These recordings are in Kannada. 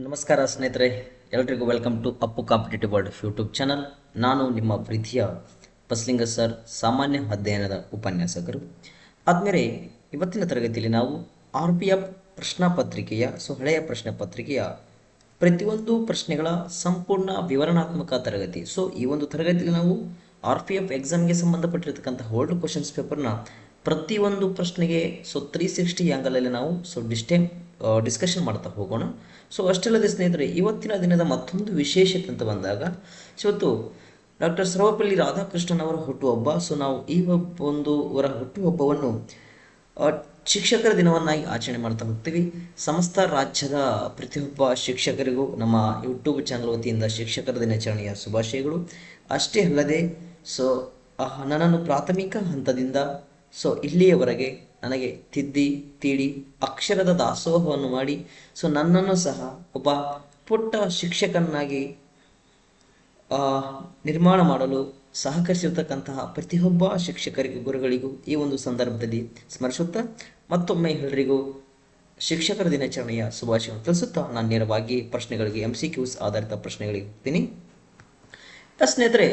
ನಮಸ್ಕಾರ ಸ್ನೇಹಿತರೆ, ಎಲ್ರಿಗೂ welcome to Appu competitive world YouTube channel. ನಾನು ನಿಮ್ಮ ಪ್ರೀತಿಯ ಬಸಲಿಂಗ ಸರ್, ಸಾಮಾನ್ಯ ಅಧ್ಯಯನದ ಉಪನ್ಯಾಸಕರು. ಆದಮೇಲೆ ಇವತ್ತಿನ ತರಗತಿಯಲ್ಲಿ ನಾವು RPF ಪ್ರಶ್ನಾ ಪತ್ರಿಕೆಯ ಹಳೆಯ ಪ್ರಶ್ನೆ ಪತ್ರಿಕೆಯ ಪ್ರತಿಯೊಂದು ಪ್ರಶ್ನೆಗಳ ಸಂಪೂರ್ಣ ವಿವರಣಾತ್ಮಕ ತರಗತಿ. ಈ ಒಂದು ತರಗತಿಯಲ್ಲಿ ನಾವು RPF ಎಕ್ಸಾಮ್ಗೆ ಸಂಬಂಧಪಟ್ಟಿರ್ತಕ್ಕಂಥ ಓಲ್ಡ್ ಕ್ವಶನ್ಸ್ ಪೇಪರ್ನ ಪ್ರತಿಯೊಂದು ಪ್ರಶ್ನೆಗೆ 360 ಆ್ಯಂಗಲಲ್ಲಿ ನಾವು ಡಿಸ್ಕಷನ್ ಮಾಡ್ತಾ ಹೋಗೋಣ. ಅಷ್ಟಲ್ಲದೆ ಸ್ನೇಹಿತರೆ, ಇವತ್ತಿನ ದಿನದ ಮತ್ತೊಂದು ವಿಶೇಷತೆ ಅಂತ ಬಂದಾಗ, ಇವತ್ತು ಡಾಕ್ಟರ್ ಸರ್ವಪಲ್ಲಿ ರಾಧಾಕೃಷ್ಣನ್ ಅವರ ಹುಟ್ಟುಹಬ್ಬ. ನಾವು ಈ ಅವರ ಹುಟ್ಟುಹಬ್ಬವನ್ನು ಶಿಕ್ಷಕರ ದಿನವನ್ನಾಗಿ ಆಚರಣೆ ಮಾಡ್ತಾ ಹೋಗ್ತೀವಿ. ಸಮಸ್ತ ರಾಜ್ಯದ ಪ್ರತಿಯೊಬ್ಬ ಶಿಕ್ಷಕರಿಗೂ ನಮ್ಮ ಯೂಟ್ಯೂಬ್ ಚಾನಲ್ ವತಿಯಿಂದ ಶಿಕ್ಷಕರ ದಿನಾಚರಣೆಯ ಶುಭಾಶಯಗಳು. ಅಷ್ಟೇ ಅಲ್ಲದೆ ನನ್ನನ್ನು ಪ್ರಾಥಮಿಕ ಹಂತದಿಂದ ಇಲ್ಲಿಯವರೆಗೆ ನನಗೆ ತಿದ್ದಿ ತೀಡಿ ಅಕ್ಷರದ ದಾಸೋಹವನ್ನು ಮಾಡಿ ನನ್ನನ್ನು ಸಹ ಒಬ್ಬ ಪುಟ್ಟ ಶಿಕ್ಷಕನಾಗಿ ನಿರ್ಮಾಣ ಮಾಡಲು ಸಹಕರಿಸಿರ್ತಕ್ಕಂತಹ ಪ್ರತಿಯೊಬ್ಬ ಶಿಕ್ಷಕರಿಗೂ ಗುರುಗಳಿಗೂ ಈ ಒಂದು ಸಂದರ್ಭದಲ್ಲಿ ಸ್ಮರಿಸುತ್ತಾ ಮತ್ತೊಮ್ಮೆ ಎಲ್ಲರಿಗೂ ಶಿಕ್ಷಕರ ದಿನಾಚರಣೆಯ ಶುಭಾಶಯವನ್ನು ತಿಳಿಸುತ್ತಾ ನಾನು ನೇರವಾಗಿ ಪ್ರಶ್ನೆಗಳಿಗೆ MCQs ಆಧಾರಿತ ಪ್ರಶ್ನೆಗಳಿಗೆ ಹೋಗ್ತೀನಿ. ಸ್ನೇಹಿತರೆ,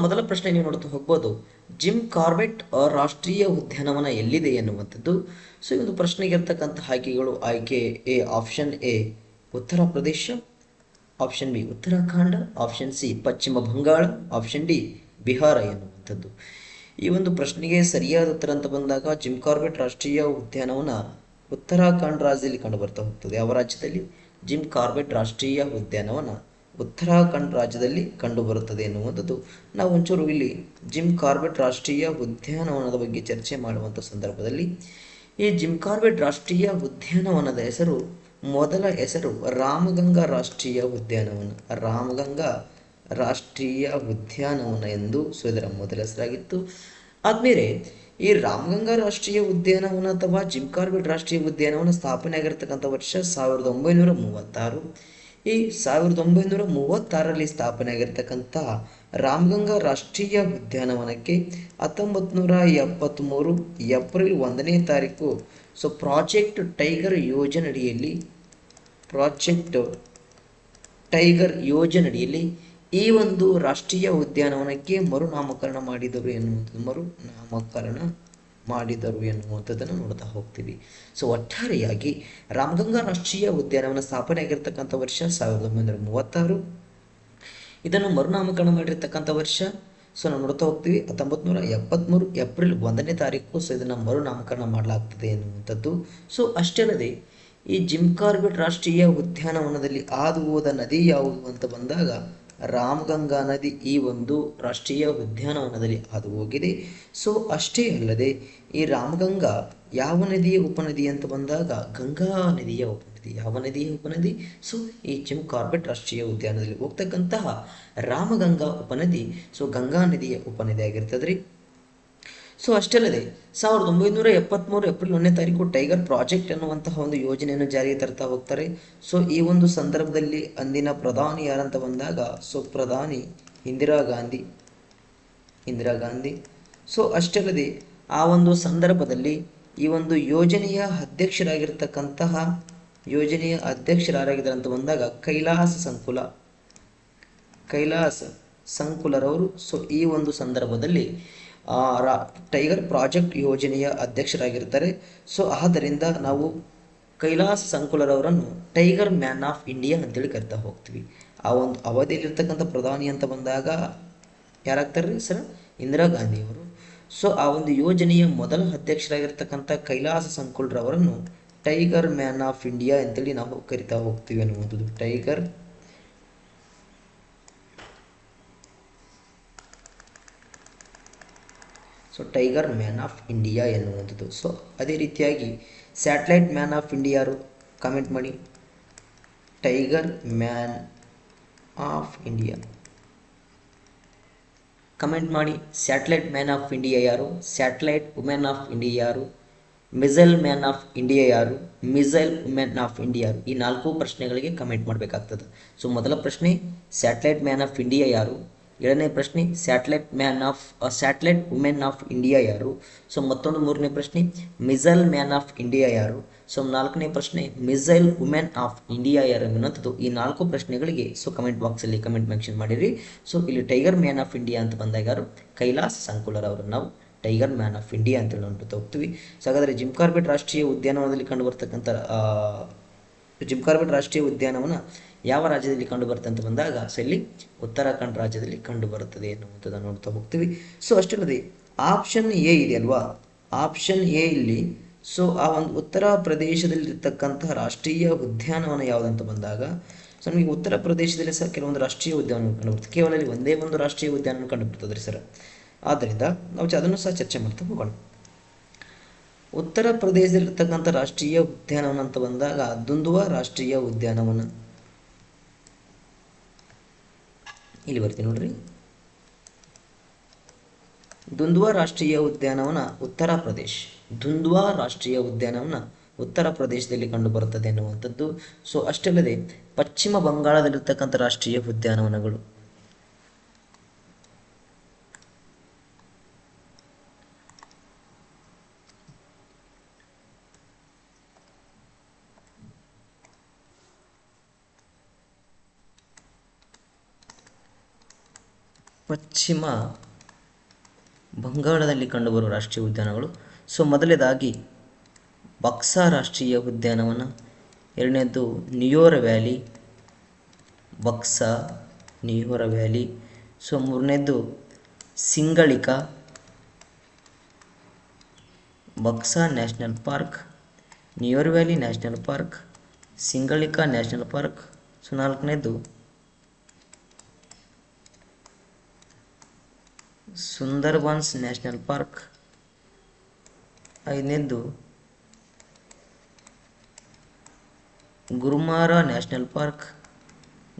ಮೊದಲ ಪ್ರಶ್ನೆ ನೀವು ನೋಡ್ತಾ ಹೋಗ್ಬೋದು, ಜಿಮ್ ಕಾರ್ಬೆಟ್ ರಾಷ್ಟ್ರೀಯ ಉದ್ಯಾನವನ ಎಲ್ಲಿದೆ ಎನ್ನುವಂಥದ್ದು. ಈ ಒಂದು ಪ್ರಶ್ನೆಗೆ ಇರ್ತಕ್ಕಂಥ ಆಯ್ಕೆಗಳು: ಆಯ್ಕೆ A option A Uttar Pradesh, option B Uttarakhand, option C ಪಶ್ಚಿಮ ಬಂಗಾಳ, ಆಪ್ಷನ್ ಡಿ ಬಿಹಾರ ಎನ್ನುವಂಥದ್ದು. ಈ ಒಂದು ಪ್ರಶ್ನೆಗೆ ಸರಿಯಾದ ಉತ್ತರ ಅಂತ ಬಂದಾಗ ಜಿಮ್ ಕಾರ್ಬೆಟ್ ರಾಷ್ಟ್ರೀಯ ಉದ್ಯಾನವನ ಉತ್ತರಾಖಂಡ ರಾಜ್ಯದಲ್ಲಿ ಕಂಡು ಬರ್ತಾ ಹೋಗ್ತದೆ. ಯಾವ ರಾಜ್ಯದಲ್ಲಿ? ಜಿಮ್ ಕಾರ್ಬೆಟ್ ರಾಷ್ಟ್ರೀಯ ಉದ್ಯಾನವನ ಉತ್ತರಾಖಂಡ ರಾಜ್ಯದಲ್ಲಿ ಕಂಡು ಬರುತ್ತದೆ ಎನ್ನುವಂಥದ್ದು. ನಾವು ಒಂಚೂರು ಇಲ್ಲಿ ಜಿಮ್ ಕಾರ್ಬೆಟ್ ರಾಷ್ಟ್ರೀಯ ಉದ್ಯಾನವನದ ಬಗ್ಗೆ ಚರ್ಚೆ ಮಾಡುವಂಥ ಸಂದರ್ಭದಲ್ಲಿ, ಈ ಜಿಮ್ ಕಾರ್ಬೆಟ್ ರಾಷ್ಟ್ರೀಯ ಉದ್ಯಾನವನದ ಮೊದಲ ಹೆಸರು ರಾಮಗಂಗಾ ರಾಷ್ಟ್ರೀಯ ಉದ್ಯಾನವನ. ರಾಮಗಂಗಾ ರಾಷ್ಟ್ರೀಯ ಉದ್ಯಾನವನ ಎಂದು ಇದರ ಮೊದಲ ಹೆಸರಾಗಿತ್ತು. ಆದ್ಮೇಲೆ ಈ ರಾಮಗಂಗಾ ರಾಷ್ಟ್ರೀಯ ಉದ್ಯಾನವನ ಅಥವಾ ಜಿಮ್ ಕಾರ್ಬೆಟ್ ರಾಷ್ಟ್ರೀಯ ಉದ್ಯಾನವನ ಸ್ಥಾಪನೆ ಆಗಿರತಕ್ಕಂಥ ವರ್ಷ 1936. ಈ 1936ರಲ್ಲಿ ಸ್ಥಾಪನೆ ಆಗಿರ್ತಕ್ಕಂಥ ರಾಮಗಂಗಾ ರಾಷ್ಟ್ರೀಯ ಉದ್ಯಾನವನಕ್ಕೆ 1973 ಏಪ್ರಿಲ್ 1ನೇ ತಾರೀಕು ಪ್ರಾಜೆಕ್ಟ್ ಟೈಗರ್ ಯೋಜನೆಯಡಿಯಲ್ಲಿ ಈ ಒಂದು ರಾಷ್ಟ್ರೀಯ ಉದ್ಯಾನವನಕ್ಕೆ ಮರುನಾಮಕರಣ ಮಾಡಿದರು ಎನ್ನುವಂಥದ್ದನ್ನು ನೋಡ್ತಾ ಹೋಗ್ತೀವಿ. ಒಟ್ಟಾರೆಯಾಗಿ ರಾಮಗಂಗಾ ರಾಷ್ಟ್ರೀಯ ಉದ್ಯಾನವನ ಸ್ಥಾಪನೆ ಆಗಿರ್ತಕ್ಕಂಥ ವರ್ಷ 1936. ಇದನ್ನು ಮರುನಾಮಕರಣ ಮಾಡಿರ್ತಕ್ಕಂಥ ವರ್ಷ ನಾವು ನೋಡ್ತಾ ಹೋಗ್ತೀವಿ 1973 ಏಪ್ರಿಲ್ 1ನೇ ತಾರೀಕು ಇದನ್ನು ಮರುನಾಮಕರಣ ಮಾಡಲಾಗ್ತದೆ ಎನ್ನುವಂಥದ್ದು. ಅಷ್ಟೇ ಅಲ್ಲದೆ ಈ ಜಿಮ್ ಕಾರ್ಬೆಟ್ ರಾಷ್ಟ್ರೀಯ ಉದ್ಯಾನವನದಲ್ಲಿ ಹಾದು ಹೋದ ನದಿ ಯಾವುದು ಅಂತ ಬಂದಾಗ ರಾಮಗಂಗಾ ನದಿ ಈ ಒಂದು ರಾಷ್ಟ್ರೀಯ ಉದ್ಯಾನವನದಲ್ಲಿ ಹಾದು ಹೋಗಿದೆ. ಅಷ್ಟೇ ಅಲ್ಲದೆ ಈ ರಾಮಗಂಗಾ ಯಾವ ನದಿಯ ಉಪನದಿ ಅಂತ ಬಂದಾಗ ಗಂಗಾ ನದಿಯ ಉಪನದಿ. ಯಾವ ನದಿಯ ಉಪನದಿ? ಈ ಜಿಮ್ ಕಾರ್ಬೆಟ್ ರಾಷ್ಟ್ರೀಯ ಉದ್ಯಾನದಲ್ಲಿ ಹೋಗ್ತಕ್ಕಂತಹ ರಾಮಗಂಗಾ ಉಪನದಿ ಗಂಗಾ ನದಿಯ ಉಪನದಿ ಆಗಿರ್ತದ್ರಿ. ಅಷ್ಟೇ ಅಲ್ಲದೆ 1973 ಏಪ್ರಿಲ್ 1ನೇ ತಾರೀಕು ಟೈಗರ್ ಪ್ರಾಜೆಕ್ಟ್ ಅನ್ನುವಂತಹ ಒಂದು ಯೋಜನೆಯನ್ನು ಜಾರಿಗೆ ತರ್ತಾ ಹೋಗ್ತಾರೆ. ಈ ಒಂದು ಸಂದರ್ಭದಲ್ಲಿ ಅಂದಿನ ಪ್ರಧಾನಿ ಯಾರಂತ ಬಂದಾಗ ಪ್ರಧಾನಿ ಇಂದಿರಾ ಗಾಂಧಿ. ಅಷ್ಟೇ ಅಲ್ಲದೆ ಆ ಒಂದು ಸಂದರ್ಭದಲ್ಲಿ ಈ ಒಂದು ಯೋಜನೆಯ ಅಧ್ಯಕ್ಷರಾಗಿದ್ದಾರೆ ಅಂತ ಬಂದಾಗ ಕೈಲಾಸ ಸಂಕುಲರವರು. ಈ ಒಂದು ಸಂದರ್ಭದಲ್ಲಿ ಟೈಗರ್ ಪ್ರಾಜೆಕ್ಟ್ ಯೋಜನೆಯ ಅಧ್ಯಕ್ಷರಾಗಿರ್ತಾರೆ. ಆದ್ದರಿಂದ ನಾವು ಕೈಲಾಸ ಸಂಕುಲರವರನ್ನು ಟೈಗರ್ ಮ್ಯಾನ್ ಆಫ್ ಇಂಡಿಯಾ ಅಂತೇಳಿ ಕರಿತಾ ಹೋಗ್ತೀವಿ. ಆ ಒಂದು ಅವಧಿಯಲ್ಲಿರ್ತಕ್ಕಂಥ ಪ್ರಧಾನಿ ಅಂತ ಬಂದಾಗ ಯಾರಾಗ್ತಾರೆ ಸರ್? ಇಂದಿರಾ ಗಾಂಧಿಯವರು. ಆ ಒಂದು ಯೋಜನೆಯ ಮೊದಲ ಅಧ್ಯಕ್ಷರಾಗಿರ್ತಕ್ಕಂಥ ಕೈಲಾಸ ಸಂಕುಲರವರನ್ನು ಟೈಗರ್ ಮ್ಯಾನ್ ಆಫ್ ಇಂಡಿಯಾ ಅಂತೇಳಿ ನಾವು ಕರಿತಾ ಹೋಗ್ತೀವಿ ಅನ್ನುವಂಥದ್ದು. ಟೈಗರ್ ಮ್ಯಾನ್ ಆಫ್ ಇಂಡಿಯಾ ಎನ್ನುವಂಥದ್ದು. ಅದೇ ರೀತಿಯಾಗಿ ಸ್ಯಾಟಲೈಟ್ ಮ್ಯಾನ್ ಆಫ್ ಇಂಡಿಯಾ ಯಾರು? ಕಾಮೆಂಟ್ ಮಾಡಿ. Tiger man of India comment ಮಾಡಿ. ಸ್ಯಾಟಲೈಟ್ ಮ್ಯಾನ್ ಆಫ್ ಇಂಡಿಯಾ ಯಾರು? ಸ್ಯಾಟಲೈಟ್ ವುಮೆನ್ ಆಫ್ ಇಂಡಿಯಾ ಯಾರು? ಮಿಸೈಲ್ ಮ್ಯಾನ್ ಆಫ್ ಇಂಡಿಯಾ ಯಾರು? ಮಿಸೈಲ್ ವುಮೆನ್ ಆಫ್ ಇಂಡಿಯಾ ಯಾರು? ಈ 4 ಪ್ರಶ್ನೆಗಳಿಗೆ ಕಮೆಂಟ್ ಮಾಡಬೇಕಾಗ್ತದೆ. ಮೊದಲ ಪ್ರಶ್ನೆ ಸ್ಯಾಟಲೈಟ್ ಮ್ಯಾನ್ ಆಫ್ ಇಂಡಿಯಾ ಯಾರು? 7ನೇ ಪ್ರಶ್ನೆ ಸ್ಯಾಟಲೈಟ್ ವುಮೆನ್ ಆಫ್ ಇಂಡಿಯಾ ಯಾರು? ಸೊ ಮತ್ತೊಂದು 3ನೇ ಪ್ರಶ್ನೆ ಮಿಸೈಲ್ ಮ್ಯಾನ್ ಆಫ್ ಇಂಡಿಯಾ ಯಾರು? ಸೊ 4ನೇ ಪ್ರಶ್ನೆ ಮಿಸೈಲ್ ವುಮೆನ್ ಆಫ್ ಇಂಡಿಯಾ ಯಾರು ಎನ್ನುವಂಥದ್ದು. ಈ 4 ಪ್ರಶ್ನೆಗಳಿಗೆ ಸೊ ಕಮೆಂಟ್ ಬಾಕ್ಸಲ್ಲಿ ಕಮೆಂಟ್ ಮೆನ್ಷನ್ ಮಾಡಿರಿ. ಸೊ ಇಲ್ಲಿ ಟೈಗರ್ ಮ್ಯಾನ್ ಆಫ್ ಇಂಡಿಯಾ ಅಂತ ಬಂದಾಗ ಯಾರು? ಕೈಲಾಸ್ ಸಂಕುಲರ್ ಅವರನ್ನು ನಾವು ಟೈಗರ್ ಮ್ಯಾನ್ ಆಫ್ ಇಂಡಿಯಾ ಅಂತೇಳಿ ನೋಡ್ತಾ ಹೋಗ್ತೀವಿ. ಸೊ ಹಾಗಾದರೆ ಜಿಮ್ ಕಾರ್ಬೆಟ್ ರಾಷ್ಟ್ರೀಯ ಉದ್ಯಾನವನದಲ್ಲಿ ಕಂಡುಬರ್ತಕ್ಕಂಥ ಜಿಮ್ ಕಾರ್ಬೆಟ್ ರಾಷ್ಟ್ರೀಯ ಉದ್ಯಾನವನ ಯಾವ ರಾಜ್ಯದಲ್ಲಿ ಕಂಡುಬರುತ್ತೆ ಅಂತ ಬಂದಾಗ ಸೊ ಇಲ್ಲಿ ಉತ್ತರಾಖಂಡ್ ರಾಜ್ಯದಲ್ಲಿ ಕಂಡುಬರುತ್ತದೆ ಎನ್ನುವಂಥದ್ದನ್ನು ನೋಡ್ತಾ ಹೋಗ್ತೀವಿ. ಸೊ ಅಷ್ಟಲ್ಲದೆ ಆಪ್ಷನ್ ಎ ಇದೆ ಅಲ್ವಾ, ಆಪ್ಷನ್ ಎ ಇಲ್ಲಿ ಸೊ ಆ ಒಂದು ಉತ್ತರ ಪ್ರದೇಶದಲ್ಲಿರ್ತಕ್ಕಂತಹ ರಾಷ್ಟ್ರೀಯ ಉದ್ಯಾನವನ ಯಾವುದಂತ ಬಂದಾಗ ಸೊ ನಮಗೆ ಉತ್ತರ ಪ್ರದೇಶದಲ್ಲಿ ಸಹ ಕೆಲವೊಂದು ರಾಷ್ಟ್ರೀಯ ಉದ್ಯಾನವನ ಕಂಡುಬರುತ್ತೆ. ಕೇವಲ ಇಲ್ಲಿ ಒಂದೇ ಒಂದು ರಾಷ್ಟ್ರೀಯ ಉದ್ಯಾನವನ ಕಂಡುಬರ್ತದೆ ರೀ ಸರ್. ಆದ್ದರಿಂದ ನಾವು ಅದನ್ನು ಸಹ ಚರ್ಚೆ ಮಾಡ್ತಾ ಹೋಗೋಣ. ಉತ್ತರ ಪ್ರದೇಶದಲ್ಲಿರ್ತಕ್ಕಂಥ ರಾಷ್ಟ್ರೀಯ ಉದ್ಯಾನವನ ಅಂತ ಬಂದಾಗ ದುಂದುವಾ ರಾಷ್ಟ್ರೀಯ ಉದ್ಯಾನವನ ಇಲ್ಲಿ ಬರ್ತೀನಿ ನೋಡ್ರಿ. ದುಂದುವಾ ರಾಷ್ಟ್ರೀಯ ಉದ್ಯಾನವನ ಉತ್ತರ ಪ್ರದೇಶ್, ದುಂದುವಾ ರಾಷ್ಟ್ರೀಯ ಉದ್ಯಾನವನ ಉತ್ತರ ಪ್ರದೇಶದಲ್ಲಿ ಕಂಡುಬರುತ್ತದೆ ಎನ್ನುವಂಥದ್ದು. ಸೊ ಅಷ್ಟಲ್ಲದೆ ಪಶ್ಚಿಮ ಬಂಗಾಳದಲ್ಲಿರ್ತಕ್ಕಂಥ ರಾಷ್ಟ್ರೀಯ ಉದ್ಯಾನವನಗಳು ಪಶ್ಚಿಮ ಬಂಗಾಳದಲ್ಲಿ ಕಂಡುಬರುವ ರಾಷ್ಟ್ರೀಯ ಉದ್ಯಾನಗಳು. ಸೊ ಮೊದಲನೇದಾಗಿ ಬಕ್ಸಾ ರಾಷ್ಟ್ರೀಯ ಉದ್ಯಾನವನ, ಎರಡನೇದು Neora valley, Buxa Neora valley. So ಮೂರನೇದು Singalila, Buxa national park, Neora valley national park, Singalila national park. So ನಾಲ್ಕನೇದು ಸುಂದರ್ಬನ್ಸ್ ನ್ಯಾಷನಲ್ ಪಾರ್ಕ್, ಐದನೇದು Gorumara national park,